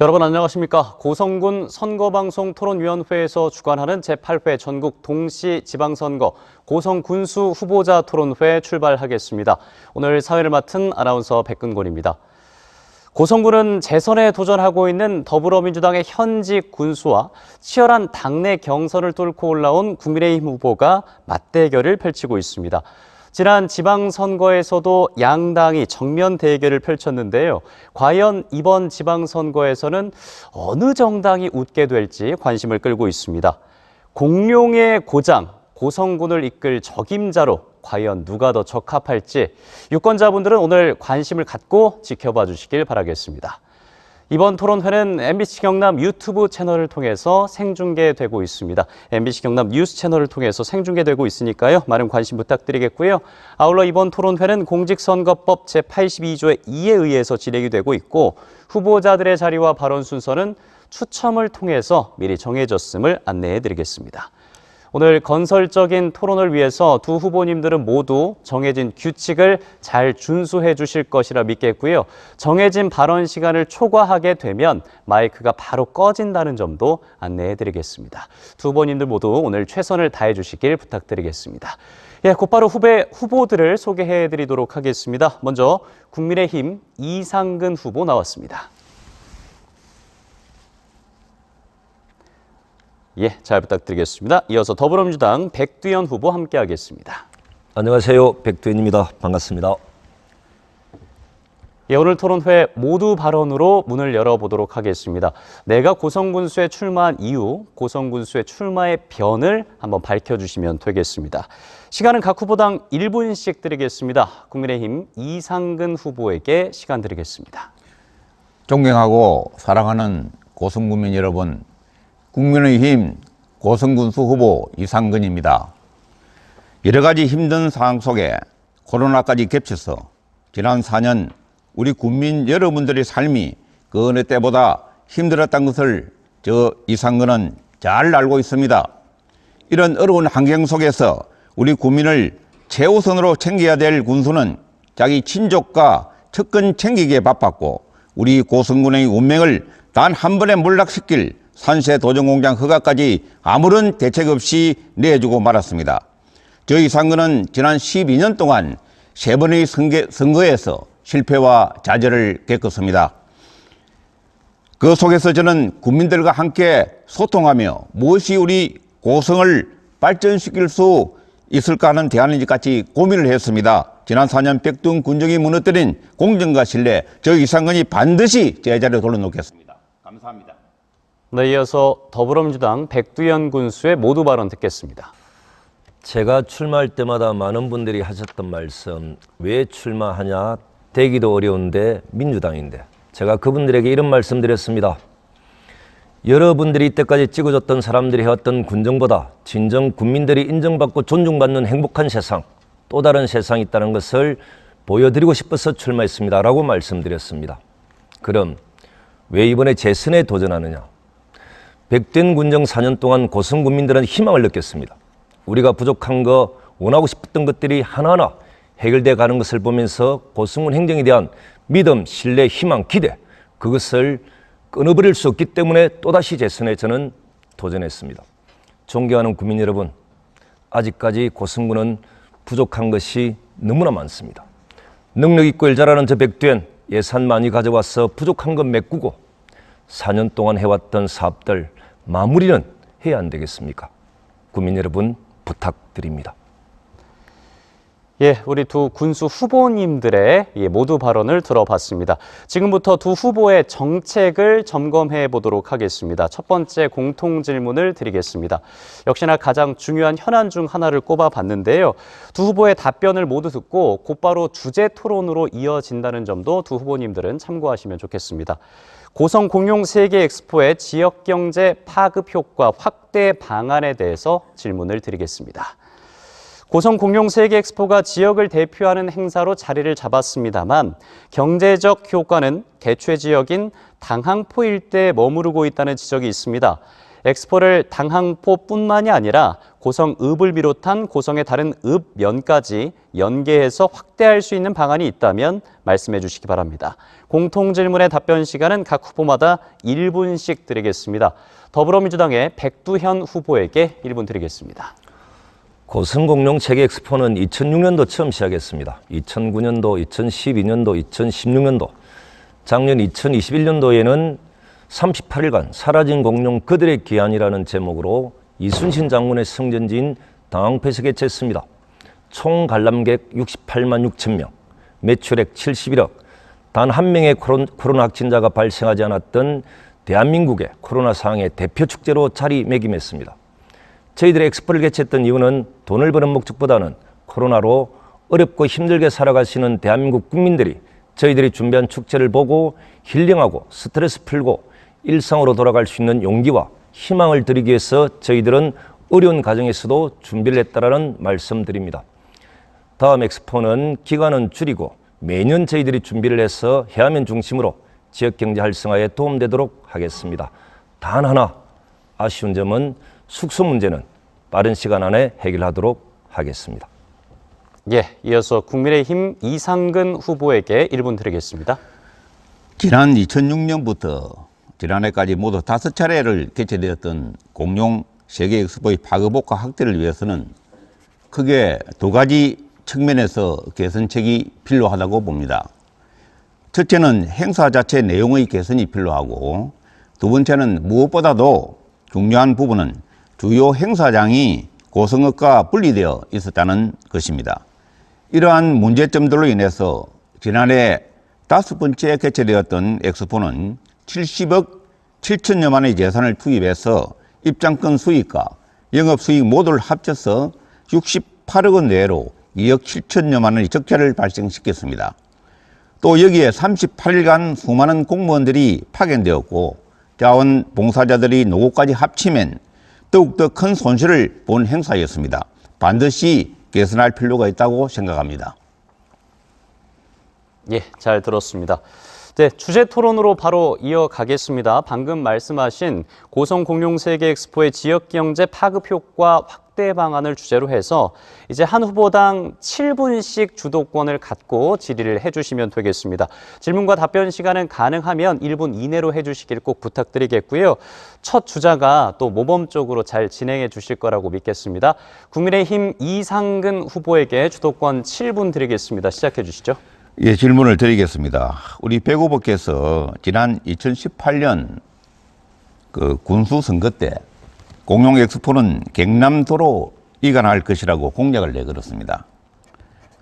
여러분 안녕하십니까. 고성군 선거방송 토론위원회에서 주관하는 제8회 전국 동시 지방선거 고성군수 후보자 토론회 출발하겠습니다. 오늘 사회를 맡은 아나운서 백근곤입니다. 고성군은 재선에 도전하고 있는 더불어민주당의 현직 군수와 치열한 당내 경선을 뚫고 올라온 국민의힘 후보가 맞대결을 펼치고 있습니다. 지난 지방선거에서도 양당이 정면 대결을 펼쳤는데요. 과연 이번 지방선거에서는 어느 정당이 웃게 될지 관심을 끌고 있습니다. 공룡의 고장, 고성군을 이끌 적임자로 과연 누가 더 적합할지 유권자분들은 오늘 관심을 갖고 지켜봐 주시길 바라겠습니다. 이번 토론회는 MBC 경남 유튜브 채널을 통해서 생중계되고 있습니다. MBC 경남 뉴스 채널을 통해서 생중계되고 있으니까요. 많은 관심 부탁드리겠고요. 아울러 이번 토론회는 공직선거법 제82조의 2에 의해서 진행이 되고 있고 후보자들의 자리와 발언 순서는 추첨을 통해서 미리 정해졌음을 안내해드리겠습니다. 오늘 건설적인 토론을 위해서 두 후보님들은 모두 정해진 규칙을 잘 준수해 주실 것이라 믿겠고요. 정해진 발언 시간을 초과하게 되면 마이크가 바로 꺼진다는 점도 안내해 드리겠습니다. 두 후보님들 모두 오늘 최선을 다해 주시길 부탁드리겠습니다. 곧바로 후보들을 소개해 드리도록 하겠습니다. 먼저 국민의힘 이상근 후보 나왔습니다. 잘 부탁드리겠습니다. 이어서 더불어민주당 백두현 후보 함께하겠습니다. 안녕하세요. 백두현입니다. 반갑습니다. 오늘 토론회 모두 발언으로 문을 열어보도록 하겠습니다. 내가 고성군수에 출마한 이유, 고성군수의 출마의 변을 한번 밝혀주시면 되겠습니다. 시간은 각 후보당 1분씩 드리겠습니다. 국민의힘 이상근 후보에게 시간 드리겠습니다. 존경하고 사랑하는 고성군민 여러분, 국민의힘 고성군수 후보 이상근입니다. 여러 가지 힘든 상황 속에 코로나까지 겹쳐서 지난 4년 우리 국민 여러분들의 삶이 그 어느 때보다 힘들었던 것을 저 이상근은 잘 알고 있습니다. 이런 어려운 환경 속에서 우리 국민을 최우선으로 챙겨야 될 군수는 자기 친족과 측근 챙기기에 바빴고 우리 고성군의 운명을 단 한 번에 몰락시킬 산세 도전공장 허가까지 아무런 대책 없이 내주고 말았습니다. 저 이상근은 지난 12년 동안 3번의 선거에서 실패와 좌절을 겪었습니다. 그 속에서 저는 국민들과 함께 소통하며 무엇이 우리 고성을 발전시킬 수 있을까 하는 대안인지 같이 고민을 했습니다. 지난 4년 백두현 군정이 무너뜨린 공정과 신뢰, 저 이상근이 반드시 제자리에 돌려놓겠습니다. 감사합니다. 이어서 더불어민주당 백두현 군수의 모두 발언 듣겠습니다. 제가 출마할 때마다 많은 분들이 하셨던 말씀, 왜 출마하냐, 되기도 어려운데 민주당인데, 제가 그분들에게 이런 말씀 드렸습니다. 여러분들이 이때까지 찍어줬던 사람들이 해왔던 군정보다 진정 국민들이 인정받고 존중받는 행복한 세상, 또 다른 세상이 있다는 것을 보여드리고 싶어서 출마했습니다 라고 말씀드렸습니다. 그럼 왜 이번에 재선에 도전하느냐? 백두현 군정 4년 동안 고성 국민들은 희망을 느꼈습니다. 우리가 부족한 거, 원하고 싶었던 것들이 하나하나 해결돼 가는 것을 보면서 고성군 행정에 대한 믿음, 신뢰, 희망, 기대, 그것을 끊어버릴 수 없기 때문에 또다시 재선에 저는 도전했습니다. 존경하는 국민 여러분, 아직까지 고성군은 부족한 것이 너무나 많습니다. 능력 있고 일 잘하는 저 백두현, 예산 많이 가져와서 부족한 건 메꾸고 4년 동안 해왔던 사업들 마무리는 해야 안 되겠습니까? 국민 여러분 부탁드립니다. 우리 두 군수 후보님들의 모두 발언을 들어봤습니다. 지금부터 두 후보의 정책을 점검해 보도록 하겠습니다. 첫 번째 공통 질문을 드리겠습니다. 역시나 가장 중요한 현안 중 하나를 꼽아봤는데요. 두 후보의 답변을 모두 듣고 곧바로 주제 토론으로 이어진다는 점도 두 후보님들은 참고하시면 좋겠습니다. 고성 공룡 세계 엑스포의 지역경제 파급 효과 확대 방안에 대해서 질문을 드리겠습니다. 고성 공룡 세계 엑스포가 지역을 대표하는 행사로 자리를 잡았습니다만 경제적 효과는 개최 지역인 당항포 일대에 머무르고 있다는 지적이 있습니다. 엑스포를 당항포뿐만이 아니라 고성읍을 비롯한 고성의 다른 읍면까지 연계해서 확대할 수 있는 방안이 있다면 말씀해 주시기 바랍니다. 공통질문의 답변 시간은 각 후보마다 1분씩 드리겠습니다. 더불어민주당의 백두현 후보에게 1분 드리겠습니다. 고성공룡 세계엑스포는 2006년도 처음 시작했습니다. 2009년도, 2012년도, 2016년도, 작년 2021년도에는 38일간 사라진 공룡 그들의 기한이라는 제목으로 이순신 장군의 성전지인 당항포에서 개최했습니다. 총 관람객 68만 6천 명, 매출액 71억, 단 한 명의 코로나 확진자가 발생하지 않았던 대한민국의 코로나 상황의 대표 축제로 자리매김했습니다. 저희들이 엑스포를 개최했던 이유는 돈을 버는 목적보다는 코로나로 어렵고 힘들게 살아가시는 대한민국 국민들이 저희들이 준비한 축제를 보고 힐링하고 스트레스 풀고 일상으로 돌아갈 수 있는 용기와 희망을 드리기 위해서 저희들은 어려운 과정에서도 준비를 했다라는 말씀드립니다. 다음 엑스포는 기간은 줄이고 매년 저희들이 준비를 해서 해안면 중심으로 지역경제 활성화에 도움되도록 하겠습니다. 단 하나 아쉬운 점은 숙소 문제는 빠른 시간 안에 해결하도록 하겠습니다. 예, 이어서 국민의힘 이상근 후보에게 1분 드리겠습니다. 지난 2006년부터 지난해까지 모두 5차례를 개최되었던 공룡 세계 엑스포의 파급효과 확대를 위해서는 크게 두 가지 측면에서 개선책이 필요하다고 봅니다. 첫째는 행사 자체 내용의 개선이 필요하고, 두 번째는 무엇보다도 중요한 부분은 주요 행사장이 고성읍과 분리되어 있었다는 것입니다. 이러한 문제점들로 인해서 지난해 5번째 개최되었던 엑스포는 70억 7천여만 원의 예산을 투입해서 입장권 수익과 영업 수익 모두를 합쳐서 68억 원 내로 2억 7천여만 원의 적자를 발생시켰습니다. 또 여기에 38일간 수많은 공무원들이 파견되었고 자원봉사자들이 노고까지 합치면 더욱더 큰 손실을 본 행사였습니다. 반드시 개선할 필요가 있다고 생각합니다. 예, 잘 들었습니다. 네, 주제 토론으로 바로 이어가겠습니다. 방금 말씀하신 고성공룡세계엑스포의 지역경제 파급효과 확대 방안을 주제로 해서 이제 한 후보당 7분씩 주도권을 갖고 질의를 해주시면 되겠습니다. 질문과 답변 시간은 가능하면 1분 이내로 해주시길 꼭 부탁드리겠고요. 첫 주자가 또 모범적으로 잘 진행해 주실 거라고 믿겠습니다. 국민의힘 이상근 후보에게 주도권 7분 드리겠습니다. 시작해 주시죠. 예, 질문을 드리겠습니다. 우리 백 후보께서 지난 2018년 그 군수 선거 때 공룡 엑스포는 경남도로 이관할 것이라고 공약을 내걸었습니다.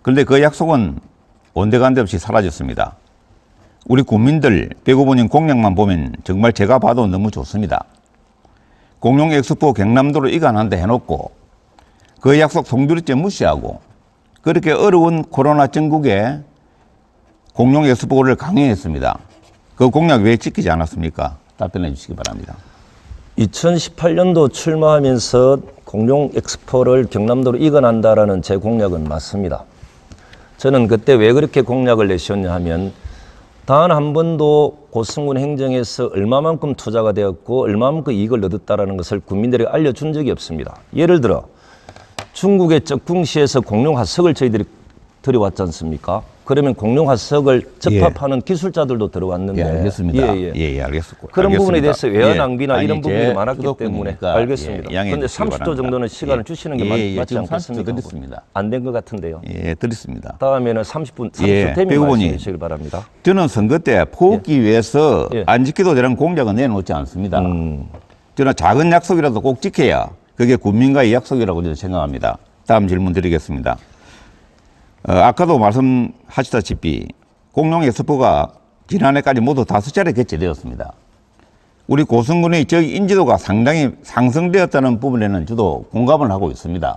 그런데 그 약속은 온데간데 없이 사라졌습니다. 우리 국민들 백 후보님 공약만 보면 정말 제가 봐도 너무 좋습니다. 공룡 엑스포 경남도로 이관한다 해놓고 그 약속 송두리째 무시하고 그렇게 어려운 코로나 전국에 공룡 엑스포를 강행했습니다. 그 공약 왜 지키지 않았습니까? 답변해 주시기 바랍니다. 2018년도 출마하면서 공룡 엑스포를 경남도로 이관한다라는 제 공약은 맞습니다. 저는 그때 왜 그렇게 공약을 내셨냐 하면 단 한 번도 고성군 행정에서 얼마만큼 투자가 되었고 얼마만큼 이익을 얻었다라는 것을 국민들에게 알려준 적이 없습니다. 예를 들어 중국의 적궁시에서 공룡 화석을 저희들이 들여왔지 않습니까? 그러면 공룡 화석을 접합하는 기술자들도 들어왔는데. 예, 알겠습니다. 예. 알겠습니다. 그런 부분에 대해서 외화 예. 낭비나 아니, 이런 부분이 많았기 때문에. 주도권이니까, 알겠습니다. 예, 양해해 그런데 주시기 30초 바랍니다. 정도는 시간을 예. 주시는 게 맞지 지금 30초 않겠습니까? 드렸습니다. 안 된 것 같은데요. 예, 드렸습니다. 다음에는 30분 예, 되면 배우분이. 말씀해 주시기 바랍니다. 저는 선거 때 포기 위해서 예. 안 지켜도 되는 공약은 내놓지 않습니다. 저는 작은 약속이라도 꼭 지켜야 그게 국민과의 약속이라고 저는 생각합니다. 다음 질문 드리겠습니다. 아까도 말씀하시다시피 공룡 엑스포가 지난해까지 모두 5차례 개최되었습니다. 우리 고성군의 지역 인지도가 상당히 상승되었다는 부분에는 저도 공감을 하고 있습니다.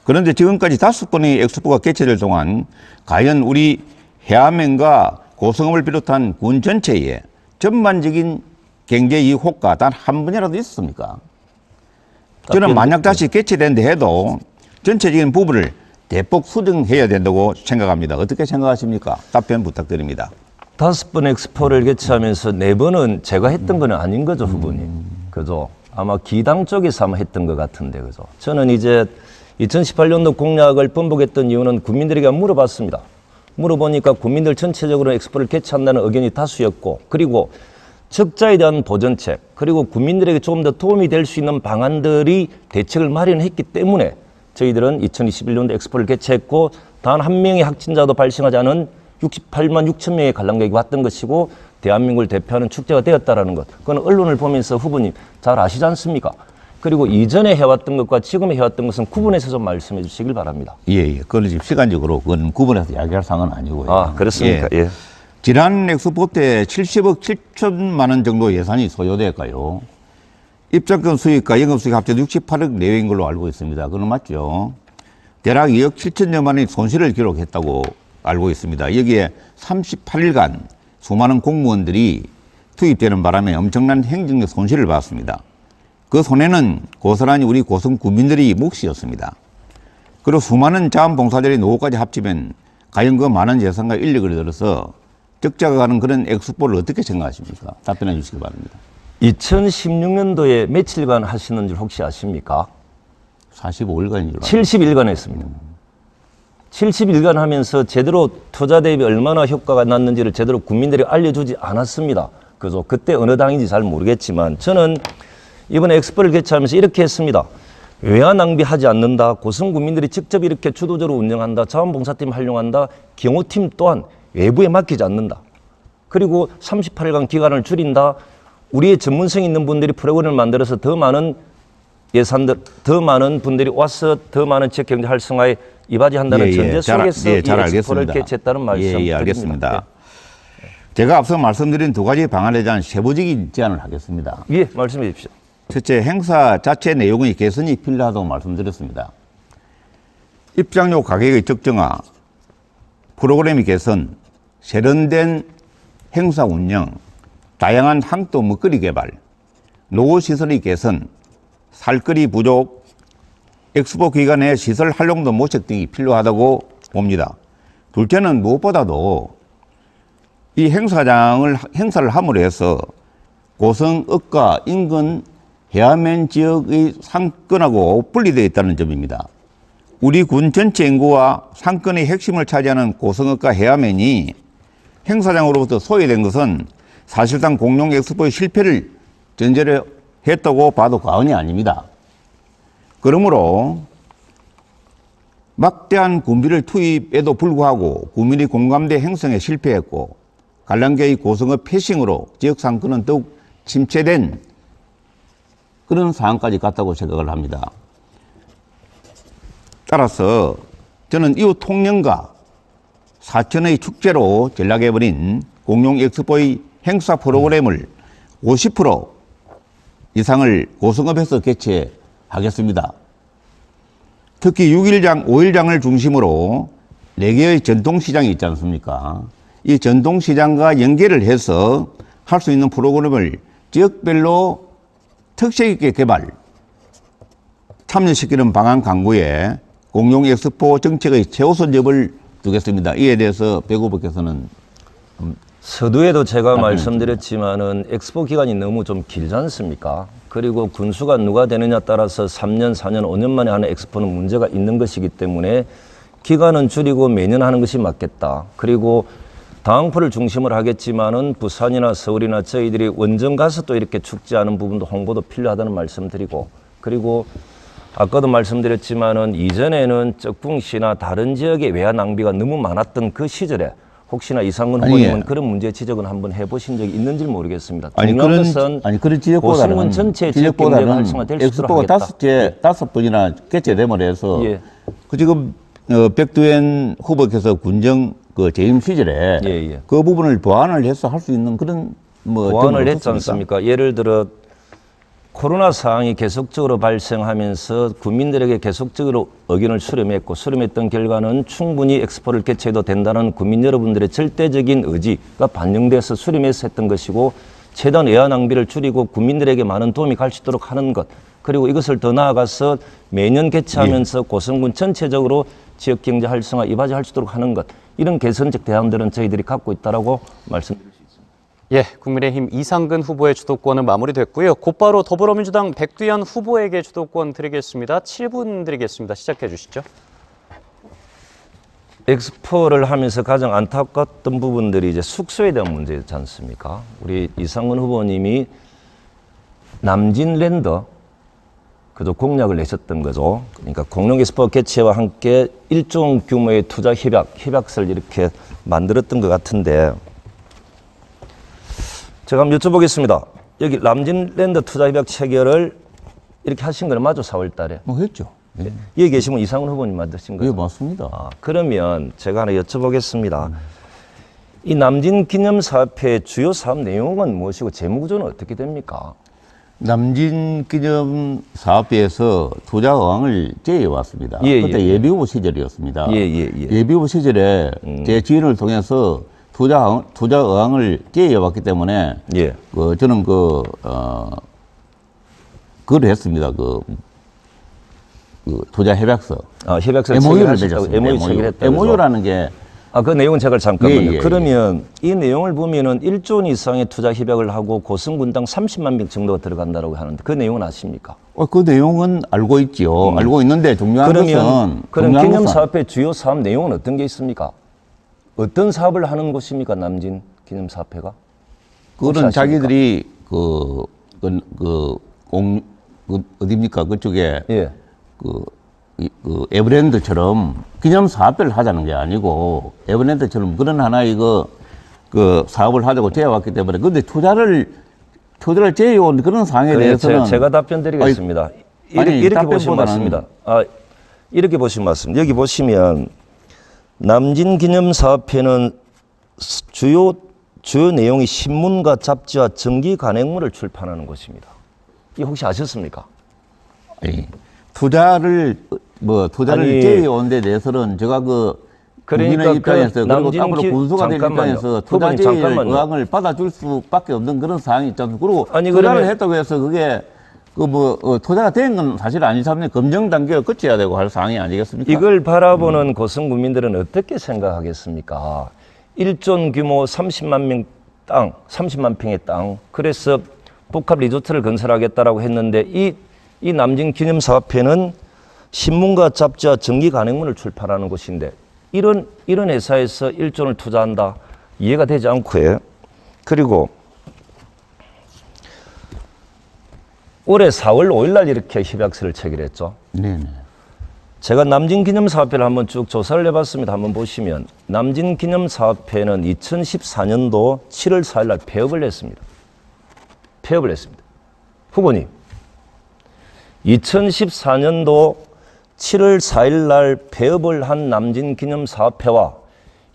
그런데 지금까지 5번의 엑스포가 개최될 동안 과연 우리 해안면과 고성읍을 비롯한 군 전체에 전반적인 경제 이익 효과 단 한 번이라도 있었습니까? 저는 만약 다시 개최된다 해도 전체적인 부분을 대폭 수정해야 된다고 생각합니다. 어떻게 생각하십니까? 답변 부탁드립니다. 5번 엑스포를 개최하면서 4번은 제가 했던 건 아닌 거죠, 후보님. 그죠? 아마 기당 쪽에서 아마 했던 것 같은데, 그죠? 저는 이제 2018년도 공약을 번복했던 이유는 국민들에게 물어봤습니다. 물어보니까 국민들 전체적으로 엑스포를 개최한다는 의견이 다수였고, 그리고 적자에 대한 보전책, 그리고 국민들에게 조금 더 도움이 될 수 있는 방안들이 대책을 마련했기 때문에 저희들은 2021년도 엑스포를 개최했고, 단 한 명의 확진자도 발생하지 않은 68만 6천 명의 관람객이 왔던 것이고, 대한민국을 대표하는 축제가 되었다라는 것. 그건 언론을 보면서 후보님 잘 아시지 않습니까? 그리고 이전에 해왔던 것과 지금 해왔던 것은 구분해서 좀 말씀해 주시길 바랍니다. 예. 그건 지금 시간적으로 그건 구분해서 이야기할 상은 아니고요. 아, 그렇습니까? 예. 지난 엑스포 때 70억 7천만 원 정도 예산이 소요될까요? 입장권 수익과 영업 수익 합쳐 68억 내외인 걸로 알고 있습니다. 그건 맞죠? 대략 2억 7천여만 원의 손실을 기록했다고 알고 있습니다. 여기에 38일간 수많은 공무원들이 투입되는 바람에 엄청난 행정적 손실을 봤습니다. 그 손해는 고스란히 우리 고성 구민들이 몫이었습니다. 그리고 수많은 자원봉사자들이 노후까지 합치면 과연 그 많은 예산과 인력을 들어서 적자가 가는 그런 엑스포를 어떻게 생각하십니까? 답변해 주시기 바랍니다. 2016년도에 며칠간 하시는 줄 혹시 아십니까? 45일간인 줄 알아요. 70일간 했습니다. 70일간 하면서 제대로 투자 대비 얼마나 효과가 났는지를 제대로 국민들이 알려주지 않았습니다. 그래서 그때 어느 당인지 잘 모르겠지만 저는 이번에 엑스포를 개최하면서 이렇게 했습니다. 외화 낭비하지 않는다. 고성 국민들이 직접 이렇게 주도적으로 운영한다. 자원봉사팀 활용한다. 경호팀 또한 외부에 맡기지 않는다. 그리고 38일간 기간을 줄인다. 우리의 전문성 있는 분들이 프로그램을 만들어서 더 많은 예산들, 더 많은 분들이 와서 더 많은 지역 경제 활성화에 이바지한다는 전제 속에서 이 엑스포를 개최했다는 말씀드립니다. 알겠습니다. 제가 앞서 말씀드린 두 가지 방안에 대한 세부적인 제안을 하겠습니다. 예, 말씀해 주십시오. 첫째, 행사 자체 내용의 개선이 필요하다고 말씀드렸습니다. 입장료 가격의 적정화, 프로그램의 개선, 세련된 행사 운영, 다양한 항도 먹거리 개발, 노후시설의 개선, 살거리 부족, 엑스포 기간에 시설 활용도 모색 등이 필요하다고 봅니다. 둘째는 무엇보다도 이 행사를 함으로 해서 고성, 억가, 인근 해안면 지역의 상권하고 분리되어 있다는 점입니다. 우리 군 전체 인구와 상권의 핵심을 차지하는 고성, 억가, 해안면이 행사장으로부터 소외된 것은 사실상 공룡 엑스포의 실패를 전제로 했다고 봐도 과언이 아닙니다. 그러므로 막대한 군비를 투입에도 불구하고 국민의 공감대 형성에 실패했고 관람객의 고성의 패싱으로 지역 상권은 더욱 침체된 그런 상황까지 갔다고 생각을 합니다. 따라서 저는 이후 통영과 사천의 축제로 전락해버린 공룡 엑스포의 행사 프로그램을 50% 이상을 고성읍에서 개최하겠습니다. 특히 6일장, 5일장을 중심으로 4개의 전통시장이 있지 않습니까? 이 전통시장과 연계를 해서 할 수 있는 프로그램을 지역별로 특색 있게 개발, 참여시키는 방안 강구에 공룡 엑스포 정책의 최우선점을 두겠습니다. 이에 대해서 백 후보께서는 서두에도 제가 말씀드렸지만은 엑스포 기간이 너무 좀 길지 않습니까? 그리고 군수가 누가 되느냐 따라서 3년, 4년, 5년 만에 하는 엑스포는 문제가 있는 것이기 때문에 기간은 줄이고 매년 하는 것이 맞겠다. 그리고 당항포를 중심으로 하겠지만은 부산이나 서울이나 저희들이 원정 가서 또 이렇게 축제하는 부분도 홍보도 필요하다는 말씀드리고, 그리고 아까도 말씀드렸지만은 이전에는 적궁시나 다른 지역의 외화 낭비가 너무 많았던 그 시절에 혹시나 이상근 후보님은 그런 문제 지적은 한번 해보신 적이 있는지 모르겠습니다. 중요한 것은 그런 지역보다는 고성군 전체 지역 경제 활성화 될 수 있도록 하겠다. 다섯 번이나 개최됨으로 해서 그 지금 백두현 후보께서 군정 그 재임 시절에 그 부분을 보완을 해서 할 수 있는 그런 보완을 했지 않습니까? 예를 들어 코로나 상황이 계속적으로 발생하면서 국민들에게 계속적으로 의견을 수렴했던 결과는 충분히 엑스포를 개최해도 된다는 국민 여러분들의 절대적인 의지가 반영돼서 수렴해서 했던 것이고, 최대한 외화 낭비를 줄이고 국민들에게 많은 도움이 갈 수 있도록 하는 것, 그리고 이것을 더 나아가서 매년 개최하면서 고성군 전체적으로 지역경제 활성화 이바지할 수 있도록 하는 것, 이런 개선적 대안들은 저희들이 갖고 있다라고 말씀드릴 수 있습니다. 예, 국민의힘 이상근 후보의 주도권은 마무리됐고요. 곧바로 더불어민주당 백두현 후보에게 주도권 드리겠습니다. 7분 드리겠습니다. 시작해 주시죠. 엑스포를 하면서 가장 안타까웠던 부분들이 이제 숙소에 대한 문제였지 않습니까? 우리 이상근 후보님이 남진랜더 그저 공약을 내셨던 거죠. 그러니까 공룡 엑스포 개최와 함께 일정 규모의 투자 협약서를 이렇게 만들었던 것 같은데 제가 한번 여쭤보겠습니다. 여기 남진랜더 투자 협약 체결을 이렇게 하신 건 맞죠? 4월 달에. 뭐 했죠. 예, 여기 계시면 이상훈 후보님 만드신 거죠? 예, 맞습니다. 아, 그러면 제가 하나 여쭤보겠습니다. 이 남진 기념사업회 주요 사업 내용은 무엇이고 재무구조는 어떻게 됩니까? 남진 기념 사업비에서 투자 의왕을 제의해 왔습니다. 예, 그때 예. 예비후보 시절이었습니다. 예. 예비후보 시절에 제 지인을 통해서 투자 의왕을 제의해 왔기 때문에 예. 저는 그걸 했습니다. 투자 협약서. 아, 협약서 MOU를 체결하셨다고, 맺었습니다. MOU 체결했다. MOU라는 게 그 내용은 제가 잠깐만요. 예, 예, 그러면 이 내용을 보면은 1조 원 이상의 투자 협약을 하고 고성군당 30만 명 정도가 들어간다고 하는데 그 내용은 아십니까? 그 내용은 알고 있지요. 알고 있는데 중요한 그럼 것은 기념사업회 주요 사업 내용은 어떤 게 있습니까? 어떤 사업을 하는 곳입니까? 남진 기념사업회가? 그거는 자기들이 어디입니까? 그쪽에 예. 에버랜드처럼 기념 사업을 하자는 게 아니고 에버랜드처럼 그런 하나의 사업을 하자고 제어왔기 때문에 근데 투자를 제어온 그런 상황에 대해서는 제가 답변 드리겠습니다. 이렇게 보시면 맞습니다. 이렇게 보시면 맞습니다. 여기 보시면 남진 기념사업회는 주요 내용이 신문과 잡지와 정기 간행물을 출판하는 곳입니다. 이 혹시 아셨습니까? 아니, 투자를 제어온 데 대해서는 제가 국민의 입장에서 그리고 앞으로 군수가 될 입장에서 투자 제의 의향을 받아줄 수밖에 없는 그런 상황이 있잖아요. 그리고 투자를 했다고 해서 그게 투자가 된 건 사실 아니잖아요. 검증 단계가 거쳐야 되고 할 상황이 아니겠습니까? 이걸 바라보는 고성 국민들은 어떻게 생각하겠습니까? 1조 규모 30만 명 땅, 30만 평의 땅. 그래서 복합 리조트를 건설하겠다라고 했는데 이 남진 기념사업회는 신문과 잡지와 정기 간행문을 출판하는 곳인데 이런 회사에서 1조 원을 투자한다 이해가 되지 않고요. 그리고 올해 4월 5일 날 이렇게 협약서를 체결했죠. 네네. 제가 남진기념사업회를 한번 쭉 조사를 해봤습니다. 한번 보시면 남진기념사업회는 2014년도 7월 4일 날 폐업을 했습니다. 후보님, 2014년도 7월 4일 날 폐업을 한 남진기념사업회와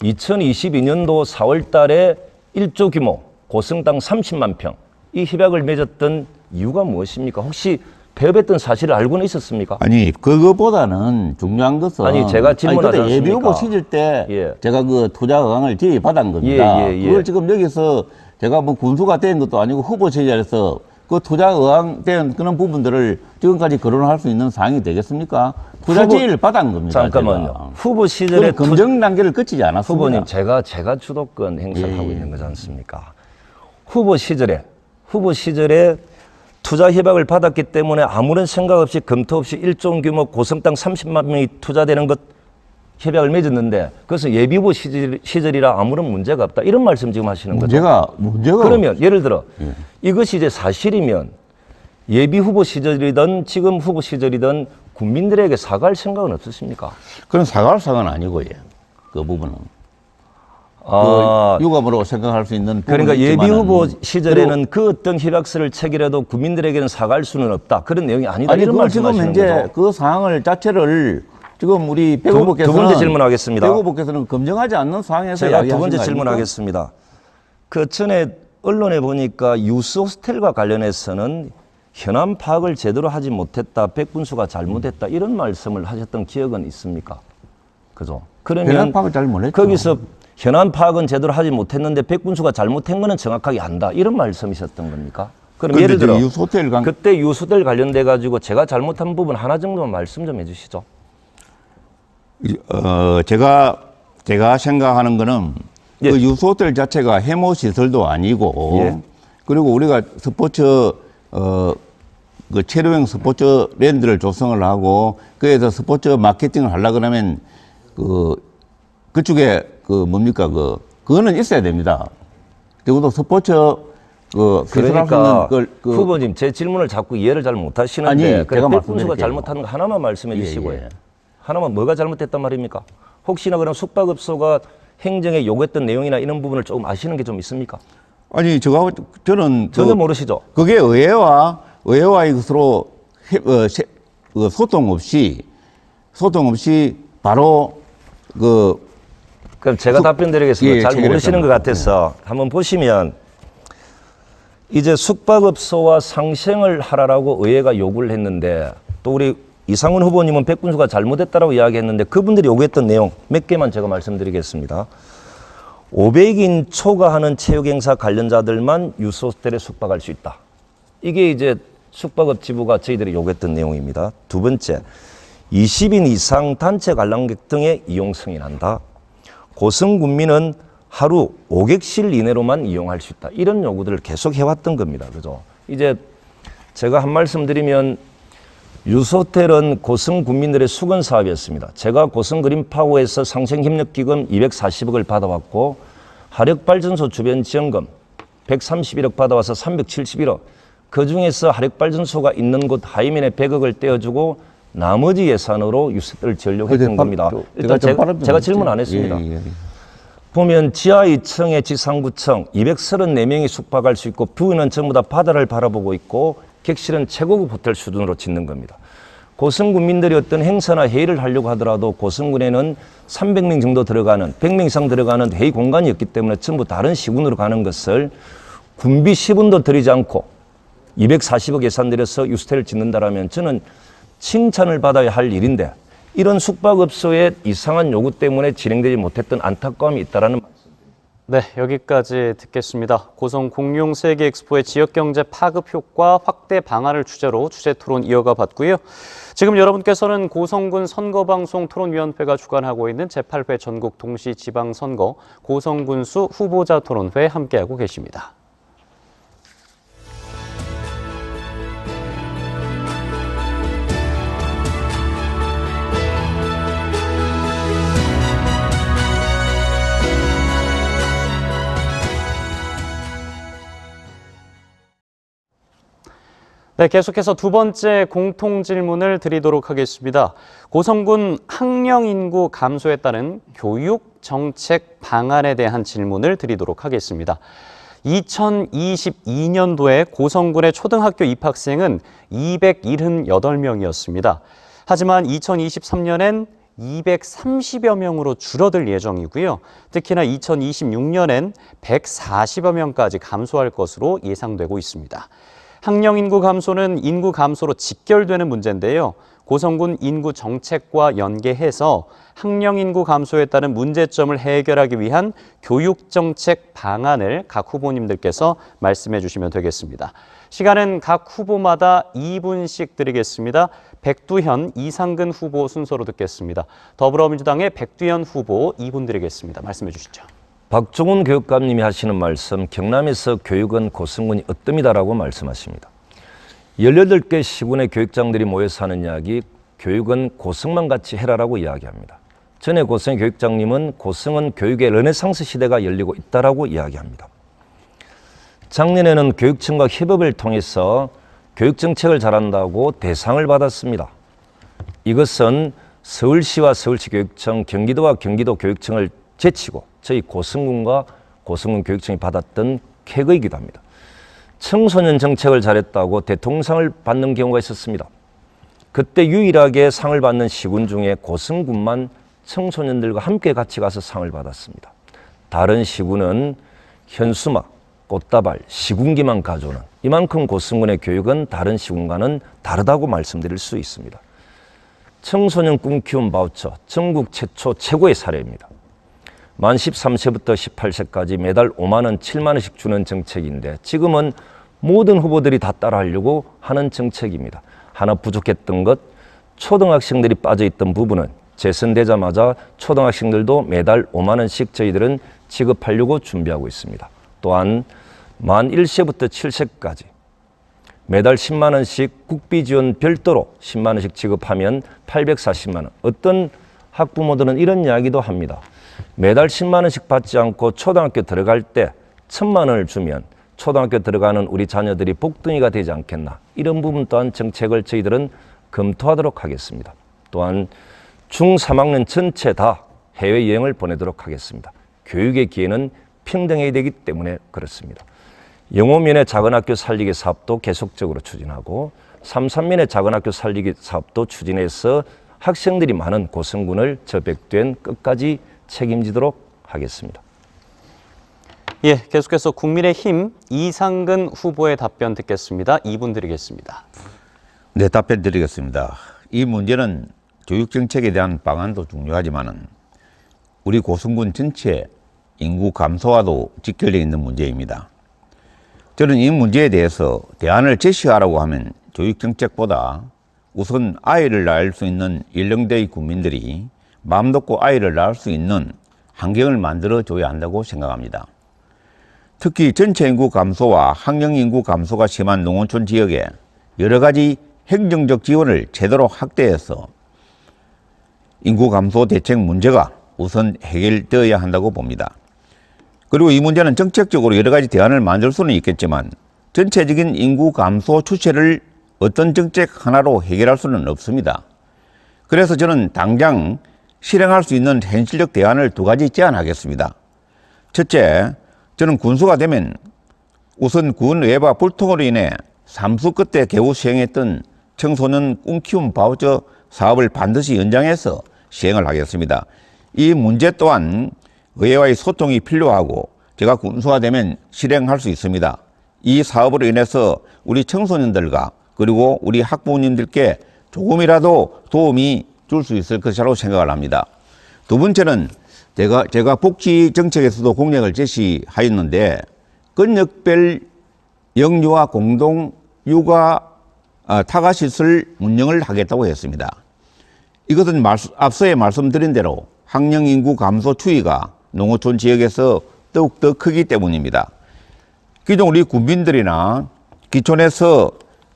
2022년도 4월 달에 1조 규모 고성당 30만 평 이 협약을 맺었던 이유가 무엇입니까? 혹시 폐업했던 사실을 알고는 있었습니까? 아니 그거보다는 중요한 것은 제가 질문하지 않습니까? 예비후보 시절 때 제가 투자 의향을 제의받은 겁니다. 그걸 지금 여기서 제가 군수가 된 것도 아니고 후보 시절에서 그 투자 의향 된 그런 부분들을 지금까지 거론할 수 있는 사항이 되겠습니까? 투자 제의를 받은 겁니다. 잠깐만요. 제가. 후보 시절에 검증 단계를 거치지 않았습니다. 후보님 제가 주도권 행사를 하고 있는 거지 않습니까? 후보 시절에 투자 협약을 받았기 때문에 아무런 생각 없이 검토 없이 1조 규모 고성땅 30만 명이 투자되는 것 협약을 맺었는데 그것은 예비후보 시절이라 아무런 문제가 없다. 이런 말씀 지금 하시는 거죠. 문제가 그러면 예를 들어 이것이 이제 사실이면 예비후보 시절이든 지금 후보 시절이든 국민들에게 사과할 생각은 없으십니까? 그건 사과할 사과는 아니고요. 그 부분은. 유감으로 생각할 수 있는 그러니까 예비후보 시절에는 그 어떤 협약서를 체결해도 국민들에게는 사과할 수는 없다. 그런 내용이 아니다. 이런 말씀하시는 지금 거죠. 현재 그 상황을 자체를 지금 우리 백 후보께서는 두 번째 질문하겠습니다. 백 후보께서는 검증하지 않는 상황에서 제가 두 번째 질문하겠습니다. 그 전에 언론에 보니까 유스 호스텔과 관련해서는 현안 파악을 제대로 하지 못했다. 백군수가 잘못했다. 이런 말씀을 하셨던 기억은 있습니까? 그죠? 그러면 현안 파악을 잘 못했죠. 거기서 현안 파악은 제대로 하지 못했는데 백군수가 잘못한 거는 정확하게 안다. 이런 말씀이셨던 겁니까? 그럼 예를 들어 그때 유스호텔 관련돼 가지고 제가 잘못한 부분 하나 정도만 말씀 좀 해주시죠. 제가 생각하는 거는 예. 그 유수 호텔 자체가 해모 시설도 아니고 예. 그리고 우리가 스포츠 그 체류형 스포츠 랜드를 조성을 하고 그에서 스포츠 마케팅을 하려 그러면 그쪽에 뭡니까 그거는 있어야 됩니다. 그리고 스포츠 그러니까 그 후보님 제 질문을 자꾸 이해를 잘 못하시는데 아니, 제가 백군수가 말씀드릴게요. 잘못한 거 하나만 말씀해 예, 주시고요. 예. 하나만 뭐가 잘못됐단 말입니까? 혹시나 그럼 숙박업소가 행정에 요구했던 내용이나 이런 부분을 조금 아시는 게 좀 있습니까? 아니 저는 전혀 모르시죠? 그게 의회와 이것으로 소통 없이 바로 그럼 제가 답변 드리겠습니다. 예, 잘 체결했잖아요. 모르시는 것 같아서 한번 보시면 이제 숙박업소와 상생을 하라라고 의회가 요구를 했는데 또 우리 이상훈 후보님은 백군수가 잘못했다라고 이야기했는데 그분들이 요구했던 내용 몇 개만 제가 말씀드리겠습니다. 500인 초과하는 체육행사 관련자들만 유소호텔에 숙박할 수 있다. 이게 이제 숙박업 지부가 저희들이 요구했던 내용입니다. 두 번째, 20인 이상 단체 관람객 등의 이용 승인한다. 고성군민은 하루 5객실 이내로만 이용할 수 있다. 이런 요구들을 계속 해왔던 겁니다. 그죠? 이제 제가 한 말씀 드리면 유소호텔은 고성 군민들의 수건 사업이었습니다. 제가 고성 그린파워에서 상생협력기금 240억을 받아왔고 화력발전소 주변 지원금 131억 받아와서 371억. 그중에서 화력발전소가 있는 곳 하이면에 100억을 떼어주고 나머지 예산으로 유소호텔을 지으려고 했던 겁니다. 일단 제가 질문 안 했습니다. 예. 보면 지하 2층에 지상구청 234명이 숙박할 수 있고 부인은 전부 다 바다를 바라보고 있고 객실은 최고급 호텔 수준으로 짓는 겁니다. 고성군민들이 어떤 행사나 회의를 하려고 하더라도 고성군에는 300명 정도 들어가는 100명 이상 들어가는 회의 공간이 없기 때문에 전부 다른 시군으로 가는 것을 군비 10원도 들이지 않고 240억 예산 들여서 유스텔을 짓는다라면 저는 칭찬을 받아야 할 일인데 이런 숙박업소의 이상한 요구 때문에 진행되지 못했던 안타까움이 있다라는 네, 여기까지 듣겠습니다. 고성 공룡 세계 엑스포의 지역경제 파급 효과 확대 방안을 주제로 주제 토론 이어가 봤고요. 지금 여러분께서는 고성군 선거방송 토론위원회가 주관하고 있는 제8회 전국 동시 지방선거 고성군수 후보자 토론회 함께하고 계십니다. 네, 계속해서 두 번째 공통 질문을 드리도록 하겠습니다. 고성군 학령 인구 감소에 따른 교육 정책 방안에 대한 질문을 드리도록 하겠습니다. 2022년도에 고성군의 초등학교 입학생은 278명이었습니다. 하지만 2023년엔 230여 명으로 줄어들 예정이고요. 특히나 2026년엔 140여 명까지 감소할 것으로 예상되고 있습니다. 학령 인구 감소는 인구 감소로 직결되는 문제인데요. 고성군 인구 정책과 연계해서 학령 인구 감소에 따른 문제점을 해결하기 위한 교육 정책 방안을 각 후보님들께서 말씀해 주시면 되겠습니다. 시간은 각 후보마다 2분씩 드리겠습니다. 백두현, 이상근 후보 순서로 듣겠습니다. 더불어민주당의 백두현 후보 2분 드리겠습니다. 말씀해 주시죠. 박종훈 교육감님이 하시는 말씀, 경남에서 교육은 고성군이 으뜸이다라고 말씀하십니다. 18개 시군의 교육장들이 모여서 하는 이야기, 교육은 고성만 같이 해라라고 이야기합니다. 전에 고성의 교육장님은 고성은 교육의 르네상스 시대가 열리고 있다라고 이야기합니다. 작년에는 교육청과 협업을 통해서 교육정책을 잘한다고 대상을 받았습니다. 이것은 서울시와 서울시 교육청, 경기도와 경기도 교육청을 제치고 저희 고성군과 고성군 교육청이 받았던 쾌거이기도 합니다. 청소년 정책을 잘했다고 대통령상을 받는 경우가 있었습니다. 그때 유일하게 상을 받는 시군 중에 고성군만 청소년들과 함께 같이 가서 상을 받았습니다. 다른 시군은 현수막, 꽃다발, 시군기만 가져오는 이만큼 고성군의 교육은 다른 시군과는 다르다고 말씀드릴 수 있습니다. 청소년 꿈키움 바우처, 전국 최초 최고의 사례입니다. 만 13세부터 18세까지 매달 5만 원, 7만 원씩 주는 정책인데 지금은 모든 후보들이 다 따라하려고 하는 정책입니다. 하나 부족했던 것, 초등학생들이 빠져있던 부분은 재선되자마자 초등학생들도 매달 5만 원씩 저희들은 지급하려고 준비하고 있습니다. 또한 만 1세부터 7세까지 매달 10만 원씩 국비 지원 별도로 10만 원씩 지급하면 840만 원. 어떤 학부모들은 이런 이야기도 합니다. 매달 10만 원씩 받지 않고 초등학교 들어갈 때 1,000만 원을 주면 초등학교 들어가는 우리 자녀들이 복덩이가 되지 않겠나. 이런 부분 또한 정책을 저희들은 검토하도록 하겠습니다. 또한 중3학년 전체 다 해외여행을 보내도록 하겠습니다. 교육의 기회는 평등해야 되기 때문에 그렇습니다. 영호면의 작은학교 살리기 사업도 계속적으로 추진하고 3.3면의 작은학교 살리기 사업도 추진해서 학생들이 많은 고성군을 저백된 끝까지 책임지도록 하겠습니다. 예, 계속해서 국민의힘 이상근 후보의 답변 듣겠습니다. 2분 드리겠습니다. 네, 답변 드리겠습니다. 이 문제는 교육정책에 대한 방안도 중요하지만은 우리 고성군 전체 인구 감소와도 직결되어 있는 문제입니다. 저는 이 문제에 대해서 대안을 제시하라고 하면 교육정책보다 우선 아이를 낳을 수 있는 연령대의 국민들이 마음 놓고 아이를 낳을 수 있는 환경을 만들어줘야 한다고 생각합니다. 특히 전체 인구 감소와 학령 인구 감소가 심한 농어촌 지역에 여러 가지 행정적 지원을 제대로 확대해서 인구 감소 대책 문제가 우선 해결되어야 한다고 봅니다. 그리고 이 문제는 정책적으로 여러 가지 대안을 만들 수는 있겠지만 전체적인 인구 감소 추세를 어떤 정책 하나로 해결할 수는 없습니다. 그래서 저는 당장 실행할 수 있는 현실적 대안을 두 가지 제안하겠습니다. 첫째, 저는 군수가 되면 우선 군 외바 불통으로 인해 삼수 끝에 겨우 시행했던 청소년 꿈키움 바우처 사업을 반드시 연장해서 시행을 하겠습니다. 이 문제 또한 의회와의 소통이 필요하고 제가 군수가 되면 실행할 수 있습니다. 이 사업으로 인해서 우리 청소년들과 그리고 우리 학부모님들께 조금이라도 도움이 줄 수 있을 것이라고 생각을 합니다. 두 번째는 제가 복지 정책에서도 공약을 제시하였는데 근역별 영유아 공동 육아 타가시설 운영을 하겠다고 했습니다. 이것은 앞서에 말씀드린 대로 학령 인구 감소 추이가 농어촌 지역에서 더욱더 크기 때문입니다. 기존 우리 군민들이나 기촌에서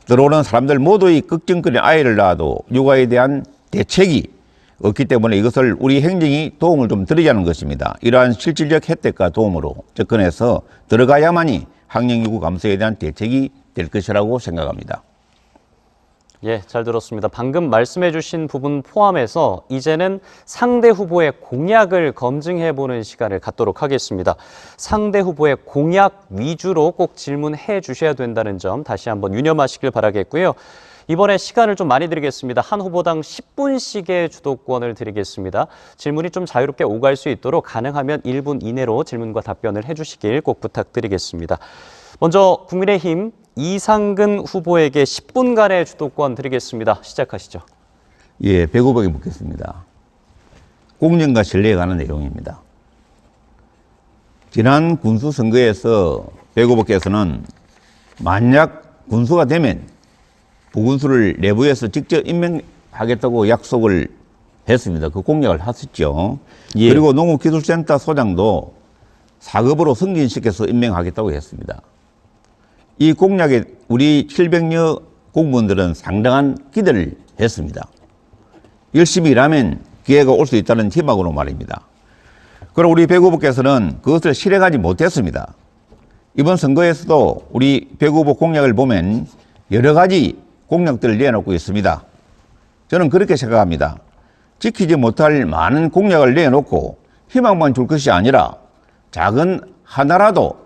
들어오는 사람들 모두의 걱정거리 아이를 낳아도 육아에 대한 대책이 없기 때문에 이것을 우리 행정이 도움을 좀 드리자는 것입니다. 이러한 실질적 혜택과 도움으로 접근해서 들어가야만이 학령 인구 감소에 대한 대책이 될 것이라고 생각합니다. 예, 잘 들었습니다. 방금 말씀해 주신 부분 포함해서 이제는 상대 후보의 공약을 검증해보는 시간을 갖도록 하겠습니다. 상대 후보의 공약 위주로 꼭 질문해 주셔야 된다는 점 다시 한번 유념하시길 바라겠고요. 이번에 시간을 좀 많이 드리겠습니다. 한 후보당 10분씩의 주도권을 드리겠습니다. 질문이 좀 자유롭게 오갈 수 있도록 가능하면 1분 이내로 질문과 답변을 해주시길 꼭 부탁드리겠습니다. 먼저 국민의힘 이상근 후보에게 10분간의 주도권 드리겠습니다. 시작하시죠. 예, 배 후보에게 묻겠습니다. 공정과 신뢰에 관한 내용입니다. 지난 군수 선거에서 배 후보께서는 만약 군수가 되면 부군수를 내부에서 직접 임명하겠다고 약속을 했습니다. 그 공약을 하셨죠. 예. 그리고 농업기술센터 소장도 4급으로 승진시켜서 임명하겠다고 했습니다. 이 공약에 우리 700여 공무원들은 상당한 기대를 했습니다. 열심히 일하면 기회가 올 수 있다는 희망으로 말입니다. 그럼 우리 배 후보께서는 그것을 실행하지 못했습니다. 이번 선거에서도 우리 배 후보 공약을 보면 여러 가지 공약들을 내놓고 있습니다. 저는 그렇게 생각합니다. 지키지 못할 많은 공약을 내놓고 희망만 줄 것이 아니라 작은 하나라도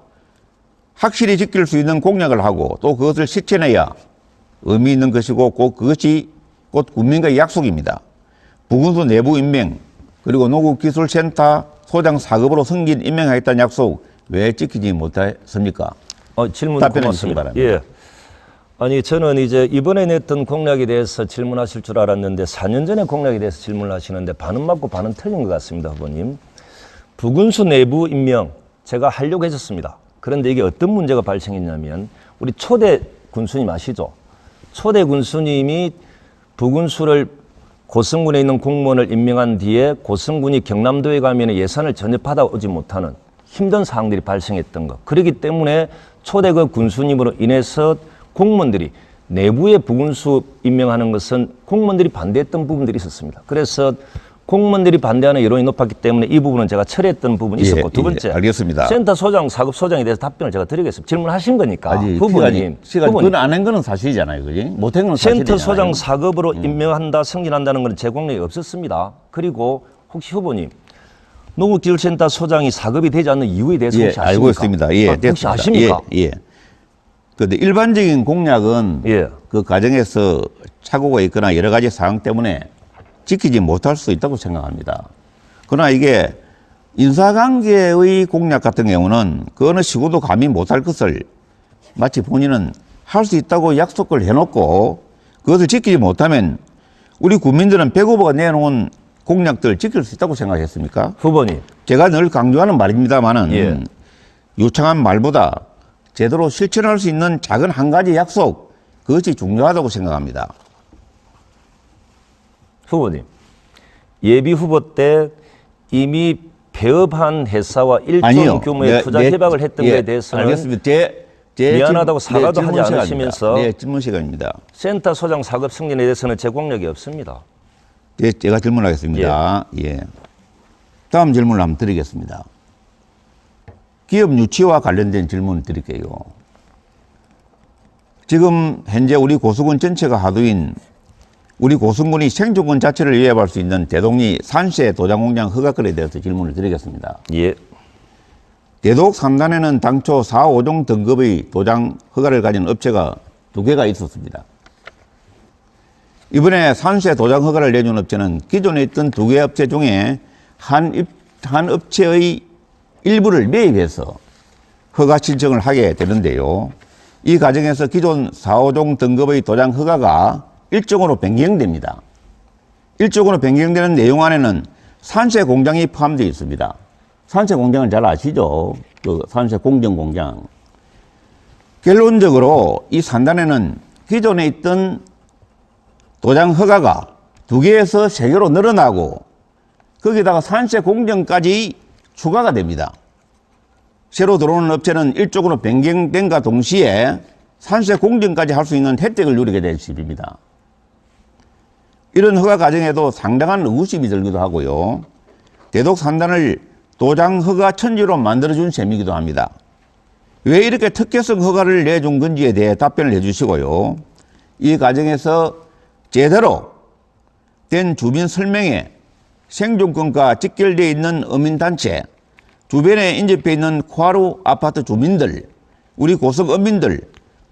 확실히 지킬 수 있는 공약을 하고 또 그것을 실천해야 의미 있는 것이고 그것이 곧 국민과의 약속입니다. 부군수 내부 임명 그리고 농업기술센터 소장 4급으로 승진 임명하겠다는 약속 왜 지키지 못했습니까? 질문 답변해 주시기 고맙습니다. 바랍니다. 예. 아니 저는 이제 이번에 냈던 공약에 대해서 질문하실 줄 알았는데 4년 전에 공약에 대해서 질문을 하시는데 반은 맞고 반은 틀린 것 같습니다, 후보님. 부군수 내부 임명 제가 하려고 했었습니다. 그런데 이게 어떤 문제가 발생했냐면 우리 초대 군수님 아시죠? 초대 군수님이 부군수를 고성군에 있는 공무원을 임명한 뒤에 고성군이 경남도에 가면 예산을 전혀 받아오지 못하는 힘든 상황들이 발생했던 것. 그렇기 때문에 초대급 군수님으로 인해서 공무원들이 내부의 부군수 임명하는 것은 공무원들이 반대했던 부분들이 있었습니다. 그래서 공무원들이 반대하는 여론이 높았기 때문에 이 부분은 제가 철회했던 부분이 있었고, 두 번째, 알겠습니다. 센터 소장, 사급 소장에 대해서 답변을 제가 드리겠습니다. 질문하신 거니까. 후보님, 그건 안 한 거는 사실이잖아요, 그지? 못한 건 사실이잖아요. 센터 소장 4급으로 임명한다, 승진한다는 것은 제공력이 없었습니다. 그리고 혹시 후보님, 농업기술센터 소장이 4급이 되지 않는 이유에 대해서 혹시 아십니까? 알고 있습니다. 예, 혹시 아십니까? 예. 그런데 일반적인 공약은 그 과정에서 착오가 있거나 여러 가지 사항 때문에 지키지 못할 수 있다고 생각합니다. 그러나 이게 인사관계의 공약 같은 경우는 그 어느 시구도 감히 못할 것을 마치 본인은 할 수 있다고 약속을 해놓고 그것을 지키지 못하면 우리 국민들은 배고프가 내놓은 공약들 지킬 수 있다고 생각했습니까? 후보님. 제가 늘 강조하는 말입니다만은 유창한 말보다 제대로 실천할 수 있는 작은 한 가지 약속, 그것이 중요하다고 생각합니다. 후보님, 예비 후보 때 이미 폐업한 회사와 1조 규모의 투자 협약을 했던 것에 대해서는 알겠습니다. 미안하다고 사과도 하지 않으시면서 질문 시간입니다. 센터 소장 4급 승진에 대해서는 제공력이 없습니다. 제가 질문하겠습니다. 예. 다음 질문을 한번 드리겠습니다. 기업 유치와 관련된 질문을 드릴게요. 지금 현재 우리 고수군 전체가 하도인 우리 고성군이 생존권 자체를 위협할 수 있는 대동리 산세 도장 공장 허가건에 대해서 질문을 드리겠습니다. 예. 대독 3단에는 당초 4, 5종 등급의 도장 허가를 가진 업체가 2개가 있었습니다. 이번에 산세 도장 허가를 내준 업체는 기존에 있던 2개 업체 중에 한 업체의 일부를 매입해서 허가 신청을 하게 되는데요. 이 과정에서 기존 4, 5종 등급의 도장 허가가 일종으로 변경됩니다. 일종으로 변경되는 내용 안에는 산세 공장이 포함되어 있습니다. 산세 공장은 잘 아시죠? 그 산세 공정 공장. 결론적으로 이 산단에는 기존에 있던 도장 허가가 2개에서 3개로 늘어나고 거기다가 산세 공정까지 추가가 됩니다. 새로 들어오는 업체는 일종으로 변경된과 동시에 산세 공정까지 할 수 있는 혜택을 누리게 될 시입니다. 이런 허가 과정에도 상당한 의구심이 들기도 하고요. 대독 산단을 도장 허가 천지로 만들어준 셈이기도 합니다. 왜 이렇게 특혜성 허가를 내준 건지에 대해 답변을 해주시고요. 이 과정에서 제대로 된 주민 설명에 생존권과 직결되어 있는 어민단체, 주변에 인접해 있는 코하루 아파트 주민들, 우리 고성 어민들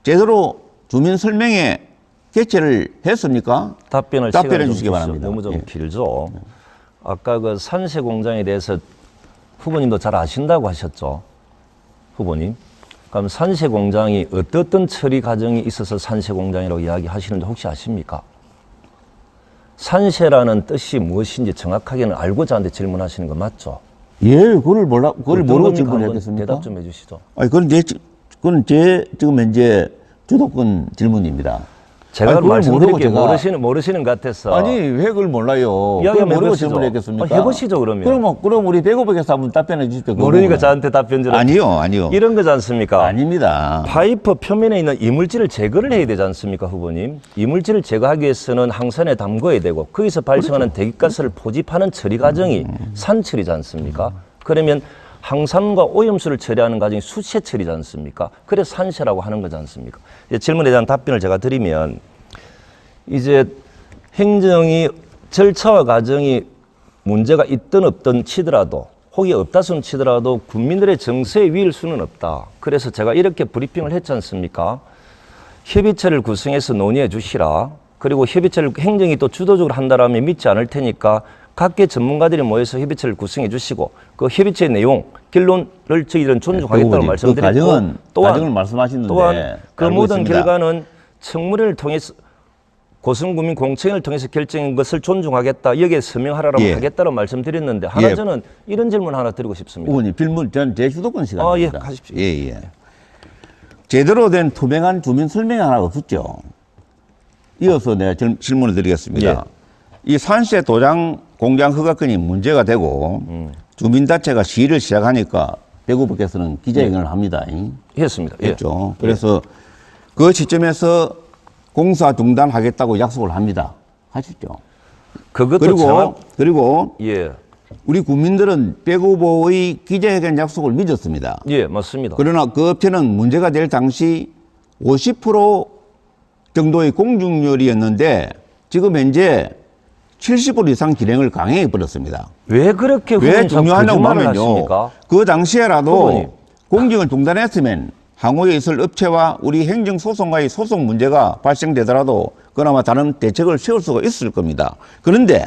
제대로 주민 설명에 개최를 했습니까? 답변해 주시기 바랍니다. 너무 좀 길죠. 아까 그 산세 공장에 대해서 후보님도 잘 아신다고 하셨죠. 후보님. 그럼 산세 공장이 어떤 처리 과정이 있어서 산세 공장이라고 이야기하시는지 혹시 아십니까? 산세라는 뜻이 무엇인지 정확하게는 알고 저한테 질문하시는 거 맞죠? 예, 그걸 모르고 질문했겠습니까? 대답 좀 해주시죠. 아니, 그건 제 지금 현재 주도권 질문입니다. 제가 말씀드린 게 모르시는 것 같아서. 아니, 왜 그걸 몰라요? 이야기 한번 모르고 해보시죠. 질문했겠습니까? 해보시죠, 그러면. 그럼 우리 대구백에서 한번 답변해 주십시오. 모르니까 저한테 답변 좀. 아니요. 이런 거지 않습니까? 아닙니다. 파이프 표면에 있는 이물질을 제거를 해야 되지 않습니까, 후보님? 이물질을 제거하기 위해서는 항산에 담궈야 되고 거기서 발생하는 대기가스를 포집하는 처리 과정이 산처리지 않습니까? 그러면 항산과 오염수를 처리하는 과정이 수세 처리지 않습니까? 그래서 산세라고 하는 거지 않습니까? 질문에 대한 답변을 제가 드리면 이제 행정이 절차와 과정이 문제가 있든 없든 치더라도 혹이 없다 손 치더라도 국민들의 정서에 위일 수는 없다. 그래서 제가 이렇게 브리핑을 했지 않습니까? 협의체를 구성해서 논의해 주시라. 그리고 협의체를 행정이 또 주도적으로 한다라면 믿지 않을 테니까 각계 전문가들이 모여서 협의체를 구성해 주시고 그 협의체 내용, 결론을 저희들은 존중하겠다고 말씀드렸고 과정을 말씀하시는데 또한 그 모든 있습니다. 결과는 청문회를 통해서 고성구민 공청회를 통해서 결정한 것을 존중하겠다. 여기에 서명하라고 하겠다고 말씀드렸는데 하나 저는 이런 질문 하나 드리고 싶습니다. 의원님, 전 제 주도권 시간입니다. 하십시오. 제대로 된 투명한 주민 설명이 하나 없었죠. 이어서 내가 질문을 드리겠습니다. 이 산세 도장 공장 허가권이 문제가 되고 주민단체가 시위를 시작하니까 대구법께서는 기자회견을 합니다. 했습니다. 예. 했죠. 그래서 그 시점에서 공사 중단하겠다고 약속을 합니다. 하시죠. 그것도 그리고 예. 우리 국민들은 백 후보의 기자회견 약속을 믿었습니다. 예, 맞습니다. 그러나 그 업체는 문제가 될 당시 50% 정도의 공중률이었는데 지금 현재 70% 이상 기능을 강행해 버렸습니다. 왜 그렇게 왜 중요하냐고 거짓말을 하면요. 하십니까? 그 당시에라도 후보님. 공정을 중단했으면 향후에 있을 업체와 우리 행정소송과의 소송 문제가 발생되더라도 그나마 다른 대책을 세울 수가 있을 겁니다. 그런데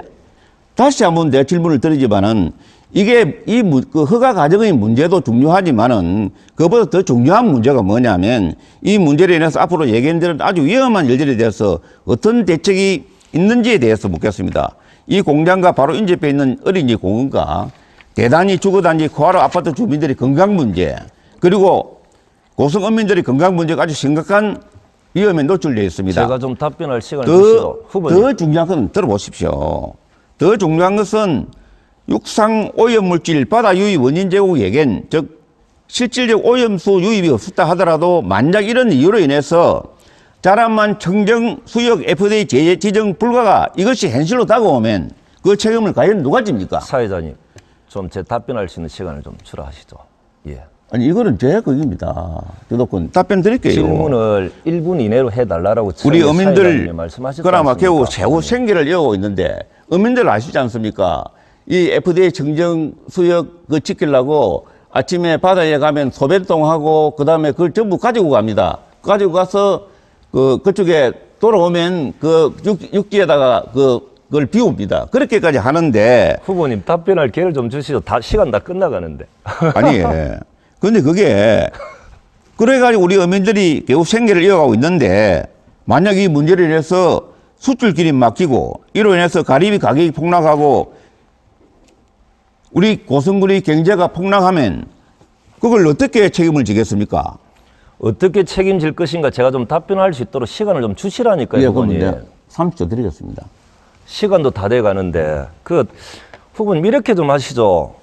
다시 한번 내 질문을 드리지만은 이게 그 허가 과정의 문제도 중요하지만은 그보다 더 중요한 문제가 뭐냐면 이 문제로 인해서 앞으로 예견되는 아주 위험한 일들에 대해서 어떤 대책이 있는지에 대해서 묻겠습니다. 이 공장과 바로 인접해 있는 어린이 공원과 대단히 주거단지 코하로 아파트 주민들의 건강 문제 그리고 고성 어민들의 건강 문제가 아주 심각한 위험에 노출되어 있습니다. 제가 좀 답변할 시간을 주시죠. 후보님. 더 중요한 것은 들어보십시오. 더 중요한 것은 육상 오염물질 바다 유입 원인 제공 예견, 즉 실질적 오염수 유입이 없었다 하더라도 만약 이런 이유로 인해서 자라만 청정 수역 FDA 제재 지정 불가가 이것이 현실로 다가오면 그 책임을 과연 누가 집니까? 사회자님, 좀 제 답변할 수 있는 시간을 좀 주라 하시죠. 예. 아니 이거는 제 거기입니다. 주도권 답변 드릴게요. 질문을 1분 이내로 해달라고 우리 처음에 어민들 사회자님이 말씀하셨지 그나마 않습니까? 겨우 생계를 이어가고 있는데 어민들 아시지 않습니까? 이 FDA 청정 수역 그 지키려고 아침에 바다에 가면 소변통하고 그다음에 그걸 전부 가지고 갑니다. 가지고 가서 그쪽에 돌아오면 육지에다가 그걸 비웁니다. 그렇게까지 하는데 후보님 답변할 기회를 좀 주시죠. 시간 다 끝나가는데. 아니 근데 그게 그래가지고 우리 어민들이 겨우 생계를 이어가고 있는데 만약 이 문제를 인해서 수출길이 막히고 이로 인해서 가리비 가격이 폭락하고 우리 고성군의 경제가 폭락하면 그걸 어떻게 책임을 지겠습니까? 어떻게 책임질 것인가 제가 좀 답변할 수 있도록 시간을 좀 주시라니까요, 예, 후보님. 그럼 30초 드리겠습니다. 시간도 다 돼가는데 후보님 이렇게 좀 하시죠.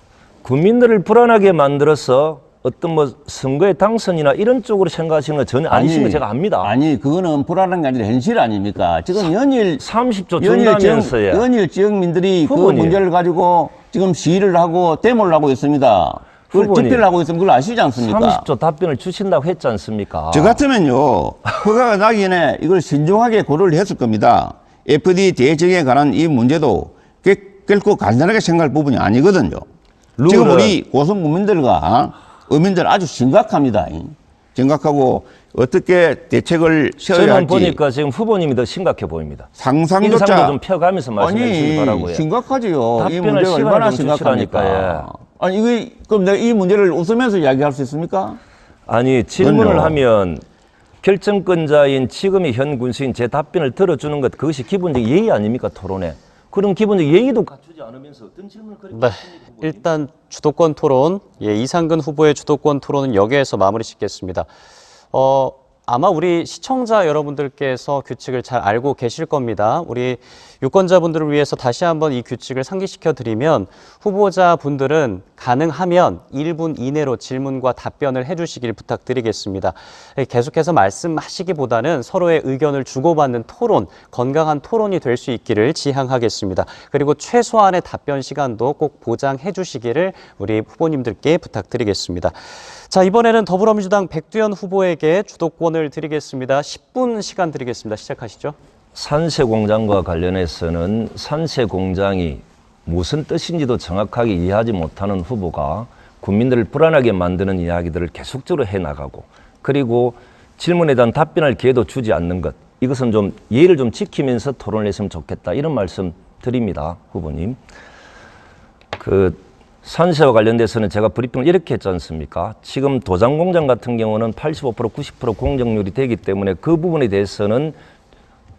국민들을 불안하게 만들어서 어떤 뭐 선거의 당선이나 이런 쪽으로 생각하시는 거 전혀 아니신 거 제가 압니다. 아니 그거는 불안한 게 아니라 현실 아닙니까? 지금 30초 준다면서요. 연일 지역민들이 후보님. 그 문제를 가지고 지금 시위를 하고 데모를 하고 있습니다. 그걸 후보님. 집회를 하고 있으면 그걸 아시지 않습니까? 30초 답변을 주신다고 했지 않습니까? 저 같으면요, 허가가 나기 전에 이걸 신중하게 고려를 했을 겁니다. FDA 대정에 관한 이 문제도 결코 간단하게 생각할 부분이 아니거든요. 지금 우리 고성 국민들과 어민들 아주 심각합니다. 심각하고 어떻게 대책을 세워야 저는 할지. 보니까 지금 후보님이 더 심각해 보입니다. 상상조차. 인상도 좀 펴가면서 말씀해 주시기 바라고요. 심각하지요. 이 답변할 문제가 시간을 얼마나 좀 심각합니까? 주시라니까요. 아니, 그럼 내가 이 문제를 웃으면서 이야기할 수 있습니까? 아니 질문을 그럼요. 하면 결정권자인 지금의 현 군수인 제 답변을 들어주는 것 그것이 기본적 예의 아닙니까 토론에. 그런 기본적 예의도 갖추지 않으면서 어떤 질문을 그렇게 네, 하십니까, 후보님? 일단 주도권 토론, 이상근 후보의 주도권 토론은 여기에서 마무리 짓겠습니다. 아마 우리 시청자 여러분들께서 규칙을 잘 알고 계실 겁니다. 우리 유권자분들을 위해서 다시 한번 이 규칙을 상기시켜 드리면 후보자분들은 가능하면 1분 이내로 질문과 답변을 해주시길 부탁드리겠습니다. 계속해서 말씀하시기보다는 서로의 의견을 주고받는 토론, 건강한 토론이 될 수 있기를 지향하겠습니다. 그리고 최소한의 답변 시간도 꼭 보장해 주시기를 우리 후보님들께 부탁드리겠습니다. 자, 이번에는 더불어민주당 백두현 후보에게 주도권을 드리겠습니다. 10분 시간 드리겠습니다. 시작하시죠. 산세 공장과 관련해서는 산세 공장이 무슨 뜻인지도 정확하게 이해하지 못하는 후보가 국민들을 불안하게 만드는 이야기들을 계속적으로 해나가고 그리고 질문에 대한 답변할 기회도 주지 않는 것 이것은 좀 예의를 좀 지키면서 토론을 했으면 좋겠다 이런 말씀 드립니다. 후보님. 산세와 관련돼서는 제가 브리핑을 이렇게 했지 않습니까? 지금 도장 공장 같은 경우는 85% 90% 공정률이 되기 때문에 그 부분에 대해서는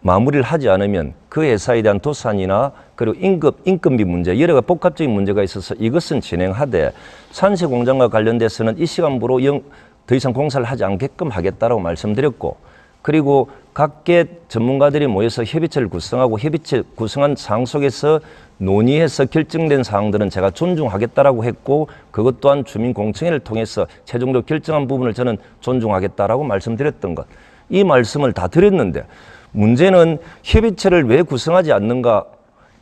마무리를 하지 않으면 그 회사에 대한 도산이나 그리고 인건비 문제 여러 가지 복합적인 문제가 있어서 이것은 진행하되 산세 공장과 관련돼서는 이 시간부로 더 이상 공사를 하지 않게끔 하겠다라고 말씀드렸고 그리고 각계 전문가들이 모여서 협의체를 구성하고 협의체 구성한 상 속에서 논의해서 결정된 사항들은 제가 존중하겠다라고 했고 그것 또한 주민공청회를 통해서 최종적으로 결정한 부분을 저는 존중하겠다라고 말씀드렸던 것. 이 말씀을 다 드렸는데 문제는 협의체를 왜 구성하지 않는가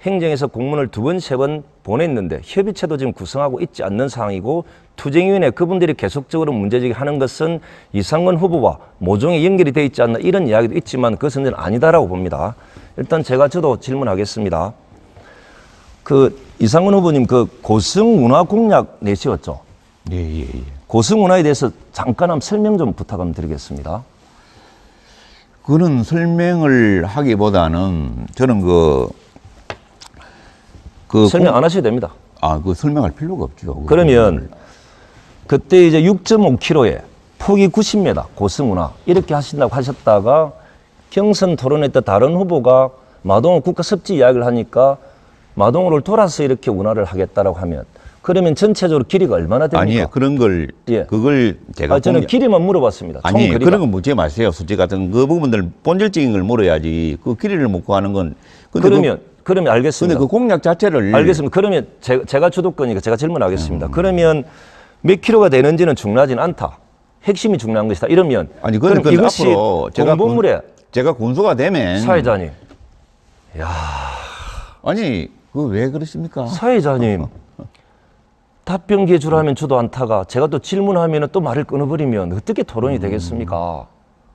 행정에서 공문을 2번, 3번 보냈는데 협의체도 지금 구성하고 있지 않는 상황이고 투쟁위원회 그분들이 계속적으로 문제제기하는 것은 이상건 후보와 모종이 연결이 돼 있지 않나 이런 이야기도 있지만 그것은 저는 아니다라고 봅니다. 일단 저도 질문하겠습니다. 그 이상건 후보님 그 고성운하 공약 내세웠죠? 예. 고성운하에 대해서 잠깐 한번 설명 좀 부탁 한번 드리겠습니다. 그는 설명을 하기보다는 저는 설명 안 하셔도 됩니다. 그 설명할 필요가 없죠. 그러면 그때 이제 6.5km에 폭이 90m 고성운하 이렇게 하신다고 하셨다가 경선 토론회 때 다른 후보가 마동호 국가섭지 이야기를 하니까 마동호를 돌아서 이렇게 운하를 하겠다라고 하면 그러면 전체적으로 길이가 얼마나 됩니까? 아니에요. 그런 걸 예. 그걸 제가 저는 길이만 물어봤습니다. 총 아니 거리가. 그런 건 묻지 마세요. 솔직히 같은 그 부분들 본질적인 걸 물어야지. 그 길이를 묻고 하는 건 근데 그러면 알겠습니다. 근데 그 공약 자체를 알겠습니다. 그러면 제가 주도권이니까 제가 질문하겠습니다. 그러면 몇 킬로가 되는지는 중요하진 않다. 핵심이 중요한 것이다. 이러면 아니 그럼 그건 이것이 앞으로 공보물에 제가 군수가 되면 사회자님, 아니 그 왜 그러십니까? 사회자님 답변 기회 주라면 주도 않다가 제가 또 질문하면 또 말을 끊어버리면 어떻게 토론이 되겠습니까?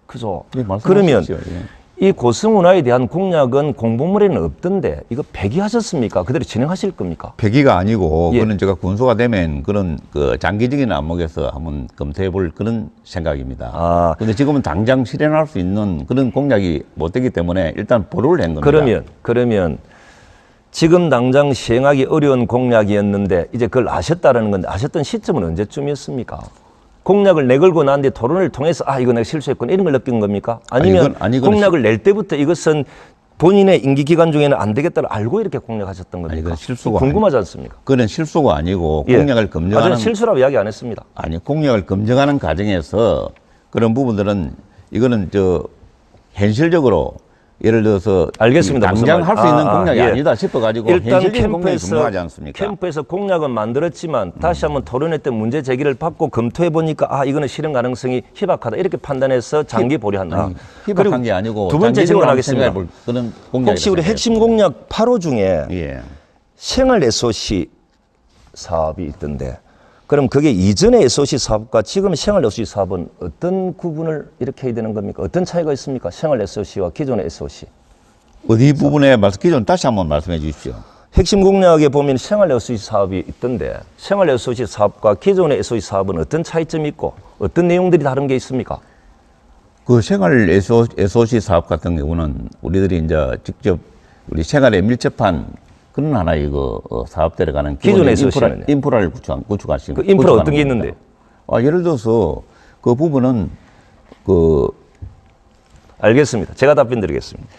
그죠? 예, 그러면 말씀하십시오. 예. 이 고성운하에 대한 공약은 공보물에는 없던데 이거 폐기하셨습니까? 그대로 진행하실 겁니까? 폐기가 아니고 예. 그는 제가 군수가 되면 그런 그 장기적인 안목에서 한번 검토해 볼 그런 생각입니다. 근데 지금은 당장 실현할 수 있는 그런 공약이 못 되기 때문에 일단 보류를 한 겁니다. 그러면 지금 당장 시행하기 어려운 공약이었는데 이제 그걸 아셨다라는 건데 아셨던 시점은 언제쯤이었습니까? 공약을 내걸고 난 뒤에 토론을 통해서 이거 내가 실수했구나 이런 걸 느낀 겁니까? 아니면 공약을 낼 때부터 이것은 본인의 임기 기간 중에는 안 되겠다를 알고 이렇게 공약하셨던 겁니까? 이건 실수가 궁금하지 않습니까? 그건 실수가 아니고 공약을 검증하는 저는 실수라고 이야기 안 했습니다. 아니 공약을 검증하는 과정에서 그런 부분들은 이거는 현실적으로 예를 들어서 알겠습니다. 당장 할 수 있는 공약이 아니다 싶어가지고 일단 현실적인 공약이 분명하지 않습니까? 캠프에서 공약은 만들었지만 다시 한번 토론회 때 문제 제기를 받고 검토해 보니까 이거는 실현 가능성이 희박하다 이렇게 판단해서 장기 보류한다. 희박한 게 아니고 두 번째 질문하겠습니다. 그런 공약이 혹시 우리 핵심 공약 8호 중에 예. 생활 SOC 사업이 있던데 그럼 그게 이전의 SOC 사업과 지금 생활 SOC 사업은 어떤 구분을 이렇게 해야 되는 겁니까? 어떤 차이가 있습니까? 생활 SOC와 기존의 SOC. 어디 부분에 기존 다시 한번 말씀해 주십시오. 핵심 공약에 보면 생활 SOC 사업이 있던데 생활 SOC 사업과 기존의 SOC 사업은 어떤 차이점이 있고 어떤 내용들이 다른 게 있습니까? 그 생활 SOC 사업 같은 경우는 우리들이 이제 직접 우리 생활에 밀접한 그런 하나의 사업들에 가는 기존의 SOC는 인프라를 구축하시는 그 인프라 어떤 게 있는데? 예를 들어서 그 부분은 알겠습니다. 제가 답변 드리겠습니다.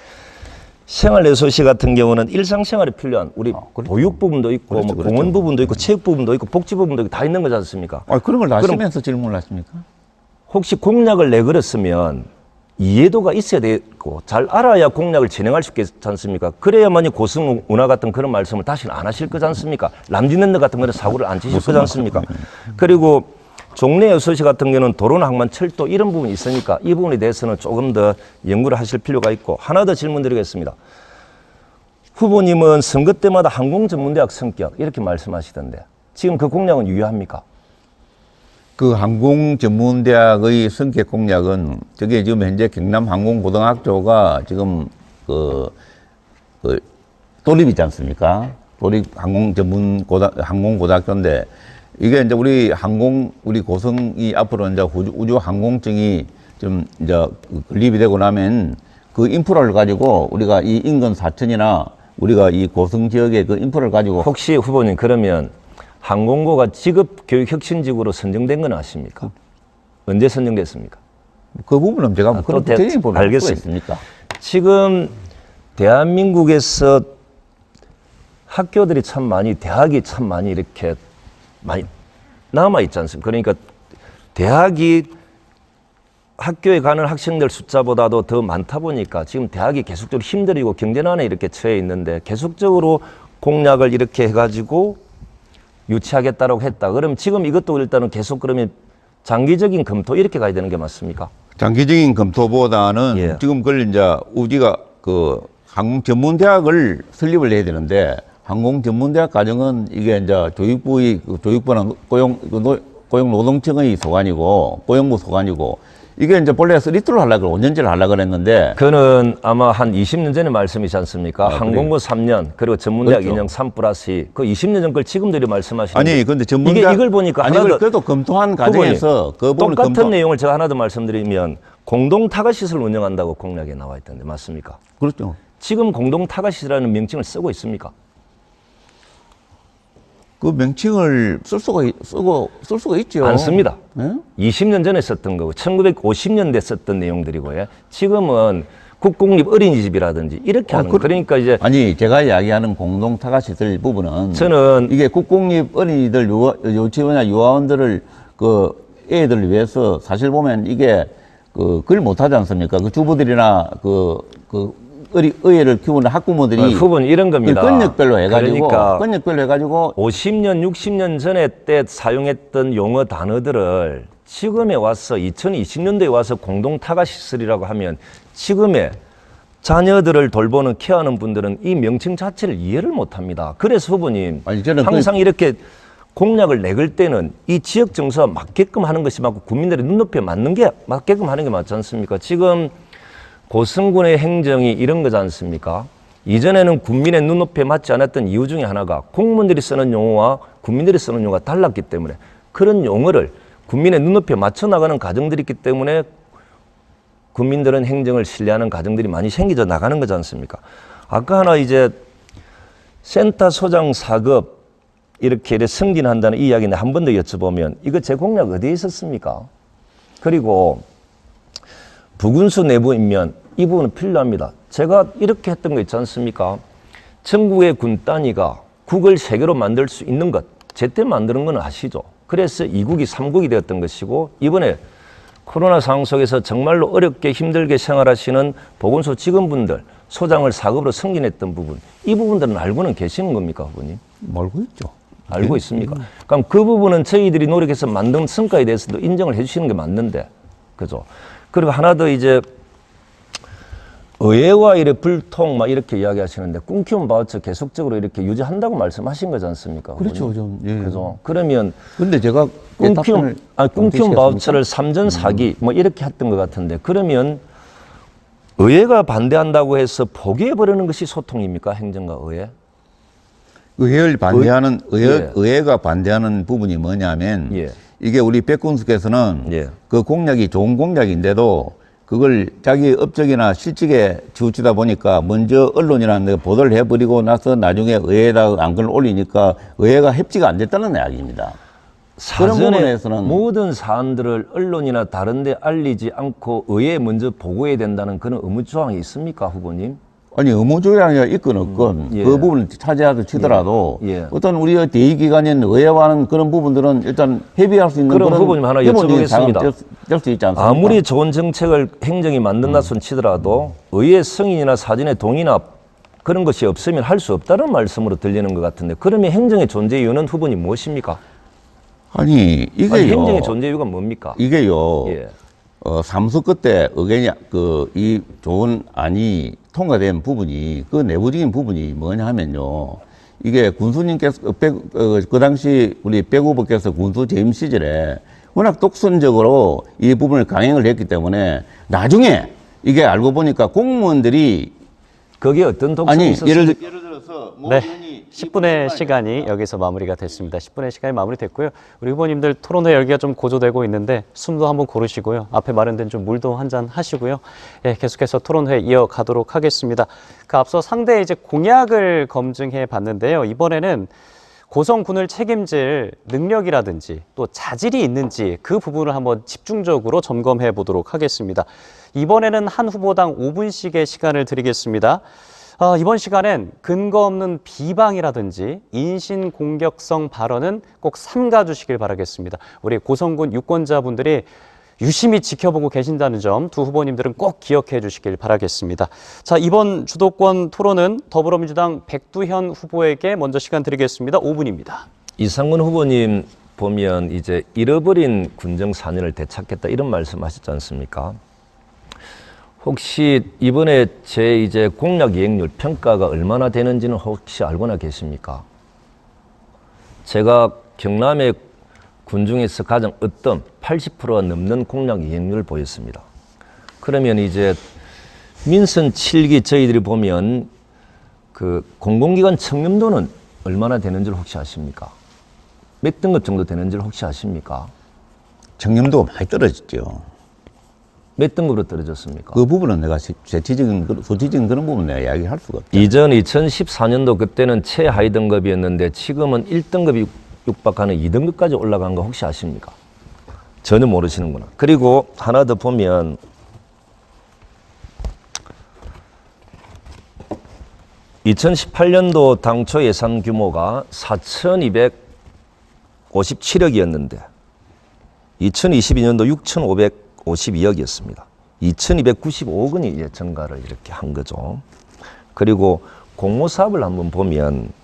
생활 SOC 같은 경우는 일상생활에 필요한 우리 그렇죠. 보육 부분도 있고 그렇죠, 뭐 공원 부분도 있고 체육 부분도 있고 복지 부분도 있고 다 있는 거지 않습니까? 그런 걸 아시면서 질문을 하십니까? 혹시 공약을 내걸었으면 이해도가 있어야 되고 잘 알아야 공약을 진행할 수 있지 않습니까? 그래야만이 고성운하 같은 그런 말씀을 다시는 안 하실 거지 않습니까? 람디랜드 같은 그런 사고를 안 치실 거지 않습니까? 그리고 종래 SOC 같은 경우는 도로나 항만 철도 이런 부분이 있으니까 이 부분에 대해서는 조금 더 연구를 하실 필요가 있고 하나 더 질문 드리겠습니다. 후보님은 선거 때마다 항공전문대학 성격 이렇게 말씀하시던데 지금 그 공약은 유효합니까? 그 항공전문대학의 성격 공약은 저게 지금 현재 경남항공고등학교가 지금 도립 있지 않습니까? 도립 항공고등학교인데 이게 이제 우리 고성이 앞으로 이제 우주 항공청이 좀 이제 건립이 되고 나면 그 인프라를 가지고 우리가 이 인근 사천이나 우리가 이 고성 지역의 그 인프라를 가지고 혹시 후보님 그러면 항공고가 직업 교육 혁신직으로 선정된 건 아십니까? 언제 선정됐습니까? 그 부분은 제가 그런 대리인 보면 알겠습니다. 지금 대한민국에서 학교들이 참 많이 대학이 참 많이 이렇게 많이 남아 있지 않습니까? 그러니까 대학이 학교에 가는 학생들 숫자보다도 더 많다 보니까 지금 대학이 계속적으로 힘들이고 경제난에 이렇게 처해 있는데 계속적으로 공약을 이렇게 해가지고 유치하겠다라고 했다. 그럼 지금 이것도 일단은 계속 그러면 장기적인 검토 이렇게 가야 되는 게 맞습니까? 장기적인 검토보다는 예. 지금 그걸 이제 우리가 그 항공 전문대학을 설립을 해야 되는데 항공 전문대학 과정은 이게 이제 교육부는 고용노동청의 소관이고 고용부 소관이고 이게 이제 본래 3투를 하려고 5년제를 하려고 그랬는데 그는 아마 한 20년 전의 말씀이지 않습니까? 아, 항공고 3년 그리고 전문대학 그렇죠. 2년 3+2 그 20년 전 걸 지금들이 말씀하시는 아니 근데 전문대학 이걸 보니까 아니 하나 이걸 더 그래도 검토한 과정에서 그 부분을 똑같은 내용을 제가 하나 더 말씀드리면 공동 타가시설 운영한다고 공약에 나와 있던데 맞습니까? 그렇죠. 지금 공동 타가시설이라는 명칭을 쓰고 있습니까? 그 명칭을 쓸 수가 있죠. 안 씁니다. 예? 20년 전에 썼던 거고 1950년대 썼던 내용들이고요. 지금은 국공립 어린이집이라든지 이렇게 하는 거. 그러니까 이제 아니 제가 이야기하는 공동 타가시설 부분은 저는 이게 국공립 어린이들 유치원이나 유아원들을 그 애들을 위해서 사실 보면 이게 그걸 못하지 않습니까? 그 주부들이나 의회를 키우는 학부모들이 후보는 이런 겁니다. 권역별로 해가지고 그러니까 권역별로 해가지고 50년, 60년 전에 때 사용했던 용어 단어들을 지금에 와서 2020년도에 와서 공동 타가 시설이라고 하면 지금의 자녀들을 돌보는 케어하는 분들은 이 명칭 자체를 이해를 못합니다. 그래서 후보님 아니, 저는 항상 이렇게 공약을 내걸 때는 이 지역 정서와 맞게끔 하는 것이 맞고 국민들의 눈높이에 맞는 게 맞게끔 하는 게 맞지 않습니까? 지금 고성군의 행정이 이런 거지 않습니까? 이전에는 국민의 눈높이에 맞지 않았던 이유 중에 하나가 공무원들이 쓰는 용어와 국민들이 쓰는 용어가 달랐기 때문에 그런 용어를 국민의 눈높이에 맞춰 나가는 과정들이 있기 때문에 국민들은 행정을 신뢰하는 과정들이 많이 생겨져 나가는 거지 않습니까? 아까 하나 이제 센터 소장 4급 이렇게 승진한다는 이 이야기는 한 번 더 여쭤보면 이거 제 공약 어디에 있었습니까? 그리고 부군수 내부 인면 이 부분은 필요합니다. 제가 이렇게 했던 거 있지 않습니까? 전국의 군 단위가 국을 세 개로 만들 수 있는 것 제때 만드는 건 아시죠? 그래서 2국이 3국이 되었던 것이고 이번에 코로나 상황 속에서 정말로 어렵게 힘들게 생활하시는 보건소 직원분들 소장을 4급으로 승진했던 부분 이 부분들은 알고는 계시는 겁니까, 후보님? 알고 있죠. 알고 있습니까? 그럼 그 부분은 저희들이 노력해서 만든 성과에 대해서도 인정을 해주시는 게 맞는데, 그죠? 그리고 하나 더 이제 의회와 이래 불통 막 이렇게 이야기하시는데 꿈키운 바우처 계속적으로 이렇게 유지한다고 말씀하신 거지 않습니까? 그렇죠, 후보님? 좀, 예. 그죠? 그러면 근데 제가 꿈키운 바우처를 3전 4기 뭐 이렇게 했던 것 같은데 그러면 의회가 반대한다고 해서 포기해 버리는 것이 소통입니까? 행정과 의회? 의회를 반대하는 예. 의회가 반대하는 부분이 뭐냐면 예. 이게 우리 백군수께서는 예. 그 공약이 좋은 공약인데도 그걸 자기 업적이나 실직에 치우치다 보니까 먼저 언론이나 데 보도를 해버리고 나서 나중에 의회에다 안건을 올리니까 의회가 협치가 안 됐다는 이야기입니다. 그런 사전에 부분에서는 모든 사안들을 언론이나 다른 데 알리지 않고 의회에 먼저 보고해야 된다는 그런 의무 조항이 있습니까, 후보님? 아니 의무조항이 있건 없건 예. 그 부분을 차지하도 치더라도 예. 어떤 우리의 대의기관인 의회와는 그런 부분들은 일단 협의할 수 있는 그럼 그런 후보님 하나 기본적인 여쭤보겠습니다. 사항은 될 수 있지 않습니까? 아무리 좋은 정책을 행정이 만든다 손 치더라도 의회 승인이나 사전에 동의나 그런 것이 없으면 할 수 없다는 말씀으로 들리는 것 같은데 그러면 행정의 존재 이유는 후보님 무엇입니까? 아니 이게요. 아니, 행정의 존재 이유가 뭡니까? 이게요. 예. 삼수 끝에 의견이 이 좋은 안이 통과된 부분이 그 내부적인 부분이 뭐냐 하면요. 이게 군수님께서 그 당시 우리 백 후보께서 군수 재임 시절에 워낙 독선적으로 이 부분을 강행을 했기 때문에 나중에 이게 알고 보니까 공무원들이 거기에 어떤 독성이 아니 있었습니까? 예를 들어서 네, 10분의 시간이 여기서 마무리가 됐습니다. 10분의 시간이 마무리됐고요. 우리 후보님들 토론회 열기가 좀 고조되고 있는데 숨도 한번 고르시고요. 앞에 마련된 좀 물도 한 잔 하시고요. 예, 계속해서 토론회 이어가도록 하겠습니다. 그 앞서 상대의 이제 공약을 검증해 봤는데요. 이번에는 고성군을 책임질 능력이라든지 또 자질이 있는지 그 부분을 한번 집중적으로 점검해 보도록 하겠습니다. 이번에는 한 후보당 5분씩의 시간을 드리겠습니다. 이번 시간엔 근거 없는 비방이라든지 인신공격성 발언은 꼭 삼가주시길 바라겠습니다. 우리 고성군 유권자분들이 유심히 지켜보고 계신다는 점 두 후보님들은 꼭 기억해 주시길 바라겠습니다. 자, 이번 주도권 토론은 더불어민주당 백두현 후보에게 먼저 시간 드리겠습니다. 5분입니다. 이상근 후보님 보면 이제 잃어버린 군정 4년을 되찾겠다 이런 말씀하셨지 않습니까? 혹시 이번에 제 이제 공약 이행률 평가가 얼마나 되는지는 혹시 알고나 계십니까? 제가 경남의 군 중에서 가장 어떤 80%가 넘는 공약 이행률을 보였습니다. 그러면 이제 민선 7기 저희들이 보면 그 공공기관 청렴도는 얼마나 되는지를 혹시 아십니까? 몇 등급 정도 되는지를 혹시 아십니까? 청렴도가 많이 떨어졌죠. 몇 등급으로 떨어졌습니까? 그 부분은 내가 소치적인 그런 부분은 내가 이야기할 수가 없죠. 이전 2014년도 그때는 최하위 등급이었는데 지금은 1등급이 육박하는 2등급까지 올라간 거 혹시 아십니까? 전혀 모르시는구나. 그리고 하나 더 보면 (2018년도) 당초 예산 규모가 4,257억이었는데 2022년도 6,552억이었습니다. 2,295억 원이 이제 증가를 이렇게 한 거죠. 그리고 공모사업을 한번 보면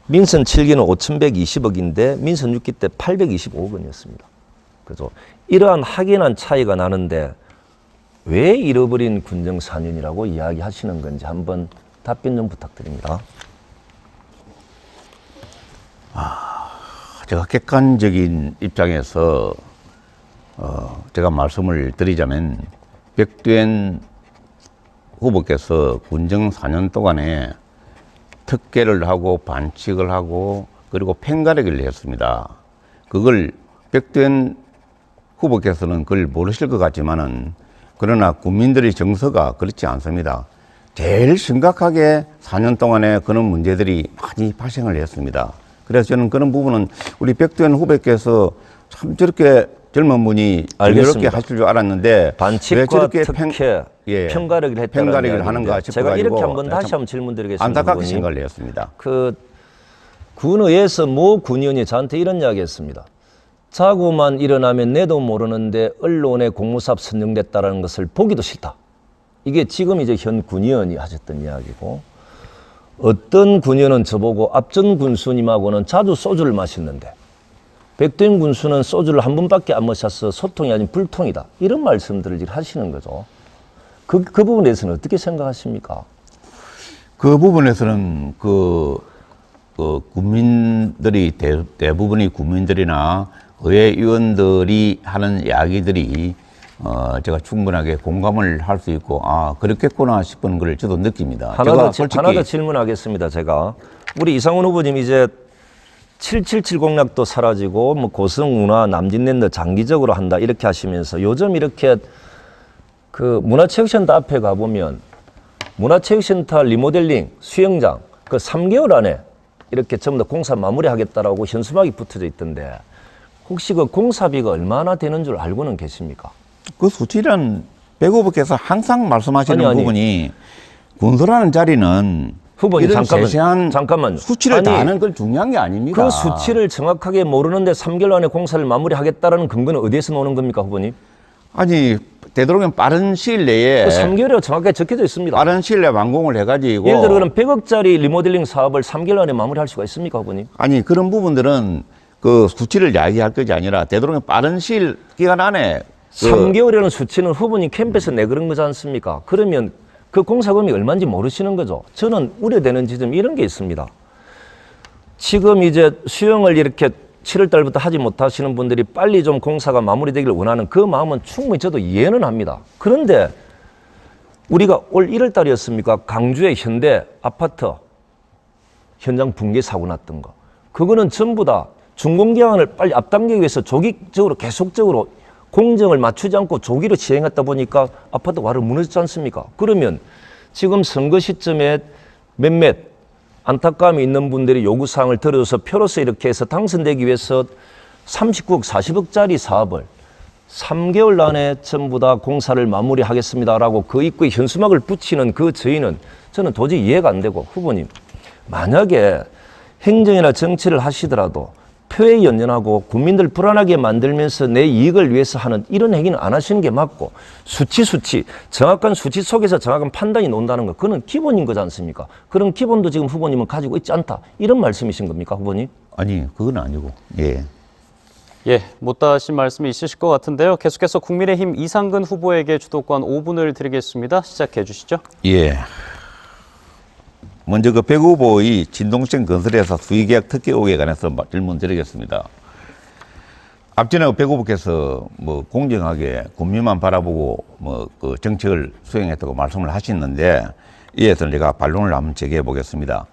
민선 7기는 5,120억인데 민선 6기 때 825억 원이었습니다. 그래서 이러한 확연한 차이가 나는데 왜 잃어버린 군정 4년이라고 이야기하시는 건지 한번 답변 좀 부탁드립니다. 제가 객관적인 입장에서 제가 말씀을 드리자면 백두현 후보께서 군정 4년 동안에 특혜를 하고 반칙을 하고 그리고 팽가르기를 했습니다. 그걸 백두현 후보께서는 그걸 모르실 것 같지만은 그러나 국민들의 정서가 그렇지 않습니다. 제일 심각하게 4년 동안에 그런 문제들이 많이 발생을 했습니다. 그래서 저는 그런 부분은 우리 백두현 후보께서 참 저렇게 젊은 분이 이렇게 하실 줄 알았는데 반칙과 특혜, 편가르기를 했다는 편가르기를 하는가 싶어가지고 제가 이렇게 한번 다시 한번 질문드리겠습니다. 안타깝게 후보님. 생각을 했습니다. 그 군의에서 모 군의원이 저한테 이런 이야기했습니다. 자고만 일어나면 내도 모르는데 언론에 공무사업 선정됐다는 것을 보기도 싫다. 이게 지금 이제 현 군의원이 하셨던 이야기고, 어떤 군의원은 저보고 앞전 군수님하고는 자주 소주를 마셨는데 백두현 군수는 소주를 한 번밖에 안 마셔서 소통이 아닌 불통이다. 이런 말씀들을 지금 하시는 거죠. 그 부분에 대해서는 어떻게 생각하십니까? 그 부분에서는 국민들이 대부분의 국민들이나 의회의원들이 하는 이야기들이 제가 충분하게 공감을 할 수 있고 그렇겠구나 싶은 걸 저도 느낍니다. 하나 더 질문하겠습니다. 제가 우리 이상훈 후보님 이제 777 공약도 사라지고 뭐 고성운하 남진랜드 장기적으로 한다 이렇게 하시면서 요즘 이렇게 그 문화체육센터 앞에 가보면 문화체육센터 리모델링 수영장 그 3개월 안에 이렇게 전부 다 공사 마무리하겠다라고 현수막이 붙어져 있던데 혹시 그 공사비가 얼마나 되는 줄 알고는 계십니까? 그 수치는 백 후보께서 항상 말씀하시는 아니. 부분이 군수라는 자리는 후보님 이런 세세한 잠깐만요. 수치를 다 아는 건 중요한 게 아닙니다. 그 수치를 정확하게 모르는데 3개월 안에 공사를 마무리하겠다라는 근거는 어디에서 나오는 겁니까, 후보님? 아니 되도록이면 빠른 시일 내에 그 3개월이라고 정확하게 적혀져 있습니다. 빠른 시일 내에 완공을 해가지고 예를 들어 그럼 100억짜리 리모델링 사업을 3개월 안에 마무리할 수가 있습니까, 후보님? 아니 그런 부분들은 그 수치를 이야기할 것이 아니라 되도록이면 빠른 시일 기간 안에 3개월이라는 수치는 후보님 캠프에서 내그런 거지 않습니까? 그러면 그 공사금이 얼마인지 모르시는 거죠. 저는 우려되는 지점 이런 게 있습니다. 지금 이제 수영을 이렇게 7월 달부터 하지 못하시는 분들이 빨리 좀 공사가 마무리되기를 원하는 그 마음은 충분히 저도 이해는 합니다. 그런데 우리가 올 1월 달이었습니까? 강주의 현대 아파트 현장 붕괴 사고 났던 거. 그거는 전부 다 준공기한을 빨리 앞당기기 위해서 조기적으로 계속적으로 공정을 맞추지 않고 조기로 시행했다 보니까 아파트가 바로 무너졌지 않습니까? 그러면 지금 선거 시점에 몇몇 안타까움이 있는 분들이 요구사항을 들어줘서 표로서 이렇게 해서 당선되기 위해서 39억, 40억짜리 사업을 3개월 안에 전부 다 공사를 마무리하겠습니다라고 그 입구에 현수막을 붙이는 그 저희는 저는 도저히 이해가 안 되고, 후보님 만약에 행정이나 정치를 하시더라도 표에 연연하고 국민들 불안하게 만들면서 내 이익을 위해서 하는 이런 행위는 안 하시는 게 맞고 수치 정확한 수치 속에서 정확한 판단이 나온다는 거 그건 기본인 거지 않습니까? 그런 기본도 지금 후보님은 가지고 있지 않다 이런 말씀이신 겁니까 후보님? 아니, 그건 아니고. 예. 예, 못다 하신 말씀이 있으실 것 같은데요. 계속해서 국민의힘 이상근 후보에게 주도권 5분을 드리겠습니다. 시작해 주시죠. 예. 먼저 그 백 후보의 진동생 건설회사 수의계약 특혜 의혹에 관해서 질문 드리겠습니다. 앞전에 백 후보께서 뭐 공정하게 국민만 바라보고 뭐 그 정책을 수행했다고 말씀을 하셨는데 이에 대해서 제가 반론을 한번 제기해 보겠습니다.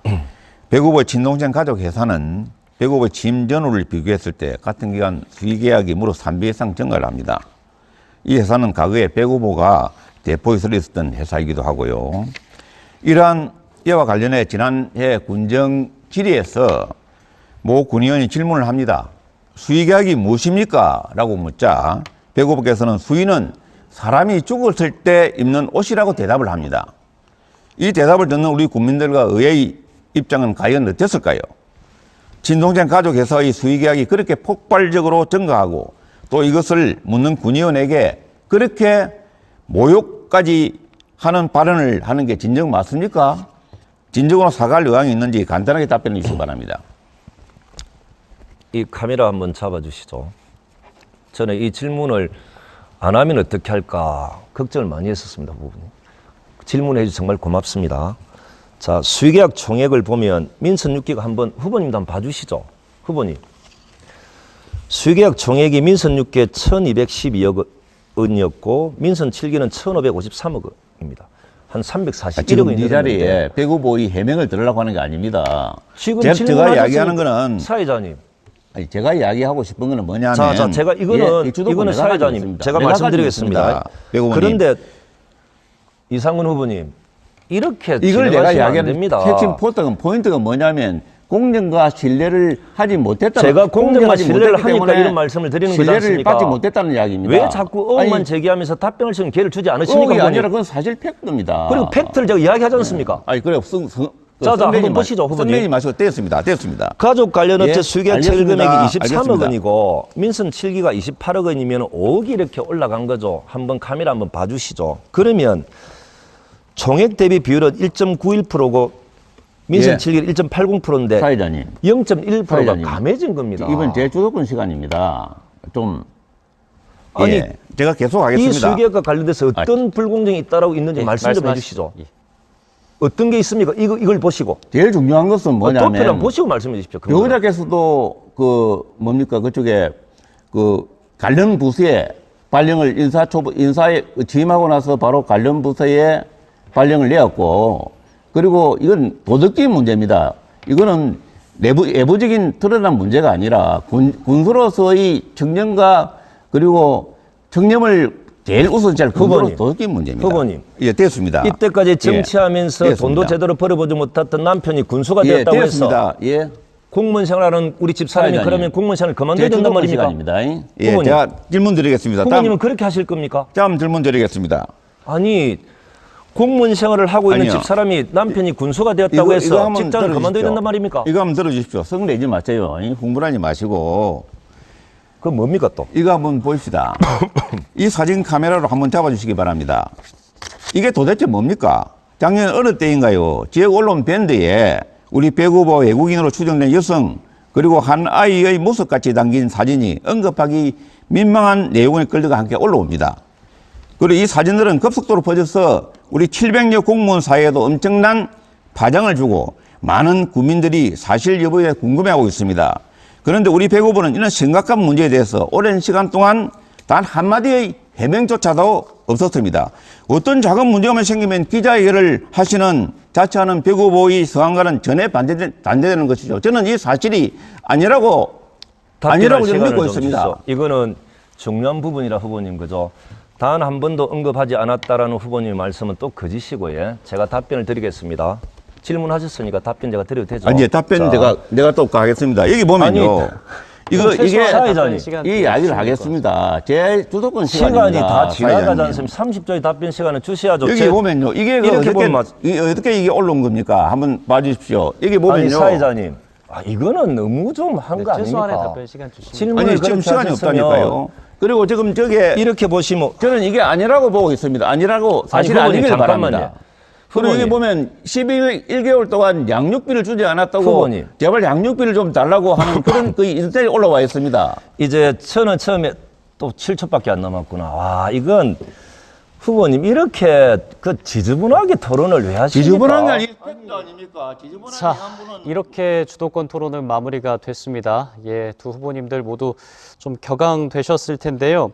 백 후보의 친동생 가족 회사는 백 후보의 취임 전후를 비교했을 때 같은 기간 수의계약이 무려 3배 이상 증가를 합니다. 이 회사는 과거에 백 후보가 대표이사로 있었던 회사이기도 하고요. 이러한 이와 관련해 지난해 군정 질의에서 모 군의원이 질문을 합니다. 수의계약이 무엇입니까? 라고 묻자 백 후보께서는 수의는 사람이 죽었을 때 입는 옷이라고 대답을 합니다. 이 대답을 듣는 우리 국민들과 의회의 입장은 과연 어땠을까요? 친동생 가족 회사의 수의계약이 그렇게 폭발적으로 증가하고 또 이것을 묻는 군의원에게 그렇게 모욕까지 하는 발언을 하는 게 진정 맞습니까? 진정으로 사과할 의향이 있는지 간단하게 답변해 주시기 바랍니다. 이 카메라 한번 잡아주시죠. 저는 이 질문을 안 하면 어떻게 할까 걱정을 많이 했었습니다. 부분이. 질문해 주셔서 정말 고맙습니다. 자, 수의계약 총액을 보면 민선 6기가 한번 후보님도 한번 봐주시죠. 후보님. 수의계약 총액이 민선 6기 1212억 원이었고 민선 7기는 1553억 원입니다. 한 341억 지금 원이 이 자리에 백 후보의 해명을 들으려고 하는 게 아닙니다. 지금 제가 이야기하는 거는 사회자님. 아니, 제가 이야기하고 싶은 거는 뭐냐면 자, 제가 이거는 사회자님 제가 말씀드리겠습니다. 그런데 이상근 후보님 이렇게 이걸 내가 안 이야기하는 됩니다. 핵심 포인트가 뭐냐면 공정과 신뢰를 하지 못했다. 제가 공정과 신뢰를 하니까 이런 말씀을 드리는 거지 않습니까? 신뢰를 받지 못했다는 이야기입니다. 왜 자꾸 의혹만 제기하면서 답변을 지금 기회를 주지 않으십니까? 의혹이 후보님? 아니라 그건 사실 팩트입니다. 그리고 팩트를 제가 이야기하지 않습니까? 아니 그래 자, 한번 보시죠, 후보님. 선배님 마시고 됐습니다. 가족 관련 업체 예, 수의계약 체결 금액이 알겠습니다. 23억 알겠습니다. 원이고 민선 7기가 28억 원이면 5억이 이렇게 올라간 거죠. 한번 카메라 한번 봐주시죠. 그러면 총액 대비 비율은 1.91%고 민선 예. 7기는 1.80%인데 사회자님 0.1%가 사회자님. 감해진 겁니다. 이번 제 주도권 시간입니다. 좀 아니, 예, 제가 계속 이 하겠습니다. 수의계약과 관련돼서 어떤 불공정이 있다라고 있는지 예, 말씀 좀 말씀하시- 해주시죠. 예. 어떤 게 있습니까? 이걸 보시고 제일 중요한 것은 도표를 한번 뭐냐면 보시고 말씀해 주십시오. 배우자께서도 그 뭡니까 그쪽에 그 관련 부서에 발령을 인사에 취임하고 나서 바로 관련 부서에 발령을 내었고 그리고 이건 도덕적인 문제입니다. 이거는 외부적인 드러난 문제가 아니라 군수로서의 청렴과 그리고 청렴을 제일 우선시할 후보님, 도덕적인 문제입니다. 후보님. 예, 됐습니다. 이때까지 정치하면서 예, 돈도 됐습니다. 제대로 벌어보지 못했던 남편이 군수가 예, 되었다고 해서 됐습니다. 예. 공무원 생활하는 우리 집 사람이 사회자님. 그러면 공무원 생활을 제 그만둬야 된단 주도권 말입니까? 시간입니다. 예, 후보님. 제가 질문 드리겠습니다. 후보님은 그렇게 하실 겁니까? 다음 질문 드리겠습니다. 아니 공무원 생활을 하고 있는 아니요. 집 사람이 남편이 군수가 되었다고 해서 한번 직장을 그만둬야 들어주십시오. 된단 말입니까? 이거 한번 들어주십시오. 성내지 마세요. 흥분하지 마시고. 그건 뭡니까 또? 이거 한번 보십시다. 이 사진 카메라로 한번 잡아주시기 바랍니다. 이게 도대체 뭡니까? 작년 어느 때인가요? 지역 언론 밴드에 우리 백 후보 외국인으로 추정된 여성 그리고 한 아이의 모습같이 담긴 사진이 언급하기 민망한 내용의 글들과 함께 올라옵니다. 그리고 이 사진들은 급속도로 퍼져서 우리 700여 공무원 사이에도 엄청난 파장을 주고 많은 국민들이 사실 여부에 궁금해하고 있습니다. 그런데 우리 백 후보는 이런 심각한 문제에 대해서 오랜 시간 동안 단 한마디의 해명조차도 없었습니다. 어떤 작은 문제만 생기면 기자회견을 하시는 자처하는 백 후보의 성함과는 전혀 반대되는 것이죠. 저는 이 사실이 아니라고 답변할 좀 시간을 믿고 좀 있습니다. 주시죠. 이거는 중요한 부분이라 후보님 그죠? 단 한 번도 언급하지 않았다라는 후보님의 말씀은 또 거짓이고 예. 제가 답변을 드리겠습니다. 질문하셨으니까 답변 제가 드려도 되죠? 아니, 답변 자, 내가 또 하겠습니다. 여기 보면요. 아니, 이게 사회자님. 이 이야기를 하겠습니다. 제 주도권 시간입니다. 시간이 다 지나가지 사회자님. 않습니까? 30초의 답변 시간을 주셔야죠. 여기 보면요. 이게 이렇게 보면 어떻게 이게 올라온 겁니까? 한번 봐주십시오. 여기 보면요. 아니 사회자님. 이거는 너무 좀 한 거 최소한의 아닙니까? 답변 시간 주시면 질문을 아니 지금 그렇게 시간이 하셨으면 없다니까요. 그리고 지금 저게 이렇게 보시면 저는 이게 아니라고 보고 있습니다. 아니라고 사실 후보님, 아니길 잠깐만요. 바랍니다. 그리고 여기 후보님. 보면 1개월 동안 양육비를 주지 않았다고 후보님. 제발 양육비를 좀 달라고 하는 그런 그 인터넷에 올라와 있습니다. 이제 저는 처음에 또 7초밖에 안 남았구나. 와, 이건 후보님 이렇게 그 지저분하게 토론을 왜 하십니까? 지저분한 게 아니고 팩트 아닙니까? 지저분한 자, 게한 분은 이렇게 주도권 토론은 마무리가 됐습니다. 예, 두 후보님들 모두 좀 격앙되셨을 텐데요.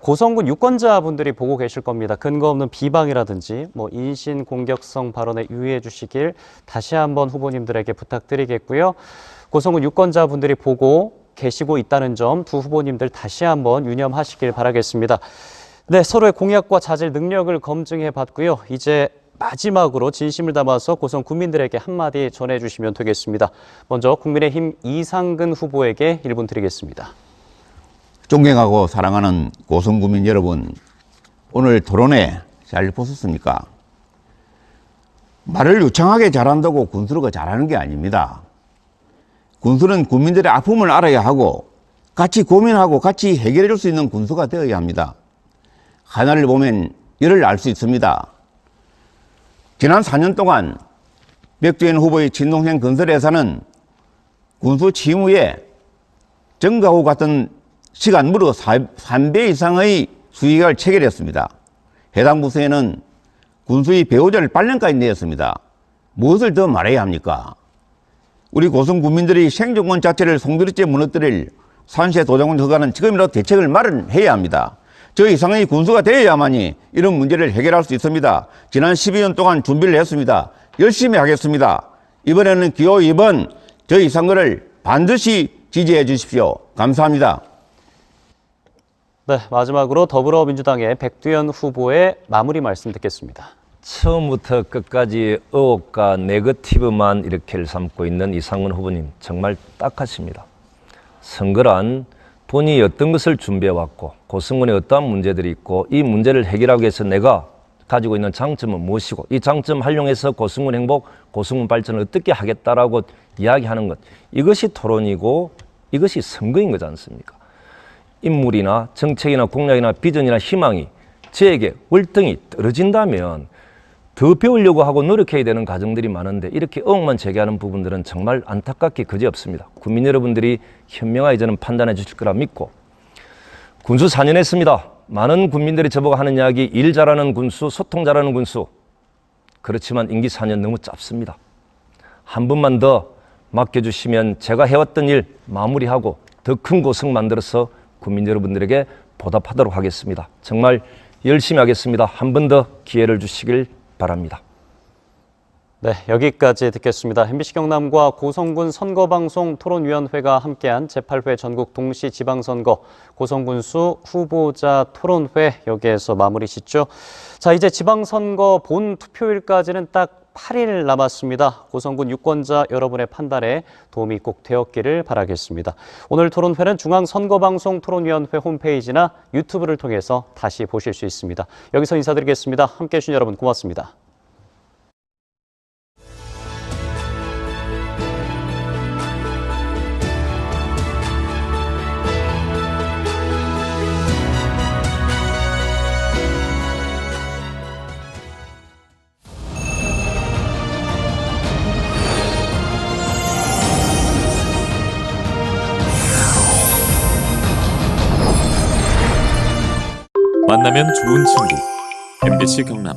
고성군 유권자분들이 보고 계실 겁니다. 근거 없는 비방이라든지 인신 공격성 발언에 유의해 주시길 다시 한번 후보님들에게 부탁드리겠고요. 고성군 유권자분들이 보고 계시고 있다는 점 두 후보님들 다시 한번 유념하시길 바라겠습니다. 네, 서로의 공약과 자질 능력을 검증해 봤고요. 이제 마지막으로 진심을 담아서 고성 국민들에게 한마디 전해주시면 되겠습니다. 먼저 국민의힘 이상근 후보에게 1분 드리겠습니다. 존경하고 사랑하는 고성구민 여러분, 오늘 토론회 잘 보셨습니까? 말을 유창하게 잘한다고 군수가 잘하는 게 아닙니다. 군수는 국민들의 아픔을 알아야 하고 같이 고민하고 같이 해결해 줄 수 있는 군수가 되어야 합니다. 하나를 보면 열을 알 수 있습니다. 지난 4년 동안 백두현 후보의 친동생 건설회사는 군수 취임 후에 정가후 같은 시간 무려 3배 이상의 수익을 체결했습니다. 해당 부서에는 군수의 배우자를 8년까지 내었습니다. 무엇을 더 말해야 합니까? 우리 고성 국민들이 생존권 자체를 송두리째 무너뜨릴 산세 도장군 허가는 지금이라도 대책을 마련해야 합니다. 저 이상의 군수가 되어야만이 이런 문제를 해결할 수 있습니다. 지난 12년 동안 준비를 했습니다. 열심히 하겠습니다. 이번에는 기호 2번 저 이상거를 반드시 지지해 주십시오. 감사합니다. 네, 마지막으로 더불어민주당의 백두현 후보의 마무리 말씀 듣겠습니다. 처음부터 끝까지 의혹과 네거티브만 이렇게 삼고 있는 이상근 후보님 정말 딱하십니다. 선거란 본인이 어떤 것을 준비해왔고 고성군에 어떠한 문제들이 있고 이 문제를 해결하기 위해서 내가 가지고 있는 장점은 무엇이고 이 장점 활용해서 고성군 행복, 고성군 발전을 어떻게 하겠다라고 이야기하는 것, 이것이 토론이고 이것이 선거인 거지 않습니까? 인물이나 정책이나 공약이나 비전이나 희망이 저에게 월등히 떨어진다면 더 배우려고 하고 노력해야 되는 과정들이 많은데 이렇게 의혹만 제기하는 부분들은 정말 안타깝게 그지없습니다. 국민 여러분들이 현명하게 저는 판단해 주실 거라 믿고, 군수 4년 했습니다. 많은 국민들이 저보고 하는 이야기, 일 잘하는 군수, 소통 잘하는 군수. 그렇지만 임기 4년 너무 짧습니다. 한 번만 더 맡겨주시면 제가 해왔던 일 마무리하고 더 큰 고성 만들어서 국민 여러분들에게 보답하도록 하겠습니다. 정말 열심히 하겠습니다. 한 번 더 기회를 주시길 바랍니다. 네, 여기까지 듣겠습니다. MBC 경남과 고성군 선거방송 토론위원회가 함께한 제8회 전국 동시 지방선거 고성군수 후보자 토론회 여기에서 마무리 짓죠. 자, 이제 지방선거 본 투표일까지는 딱 8일 남았습니다. 고성군 유권자 여러분의 판단에 도움이 꼭 되었기를 바라겠습니다. 오늘 토론회는 중앙선거방송 토론위원회 홈페이지나 유튜브를 통해서 다시 보실 수 있습니다. 여기서 인사드리겠습니다. 함께해 주신 여러분 고맙습니다. 만나면 좋은 친구 MBC 경남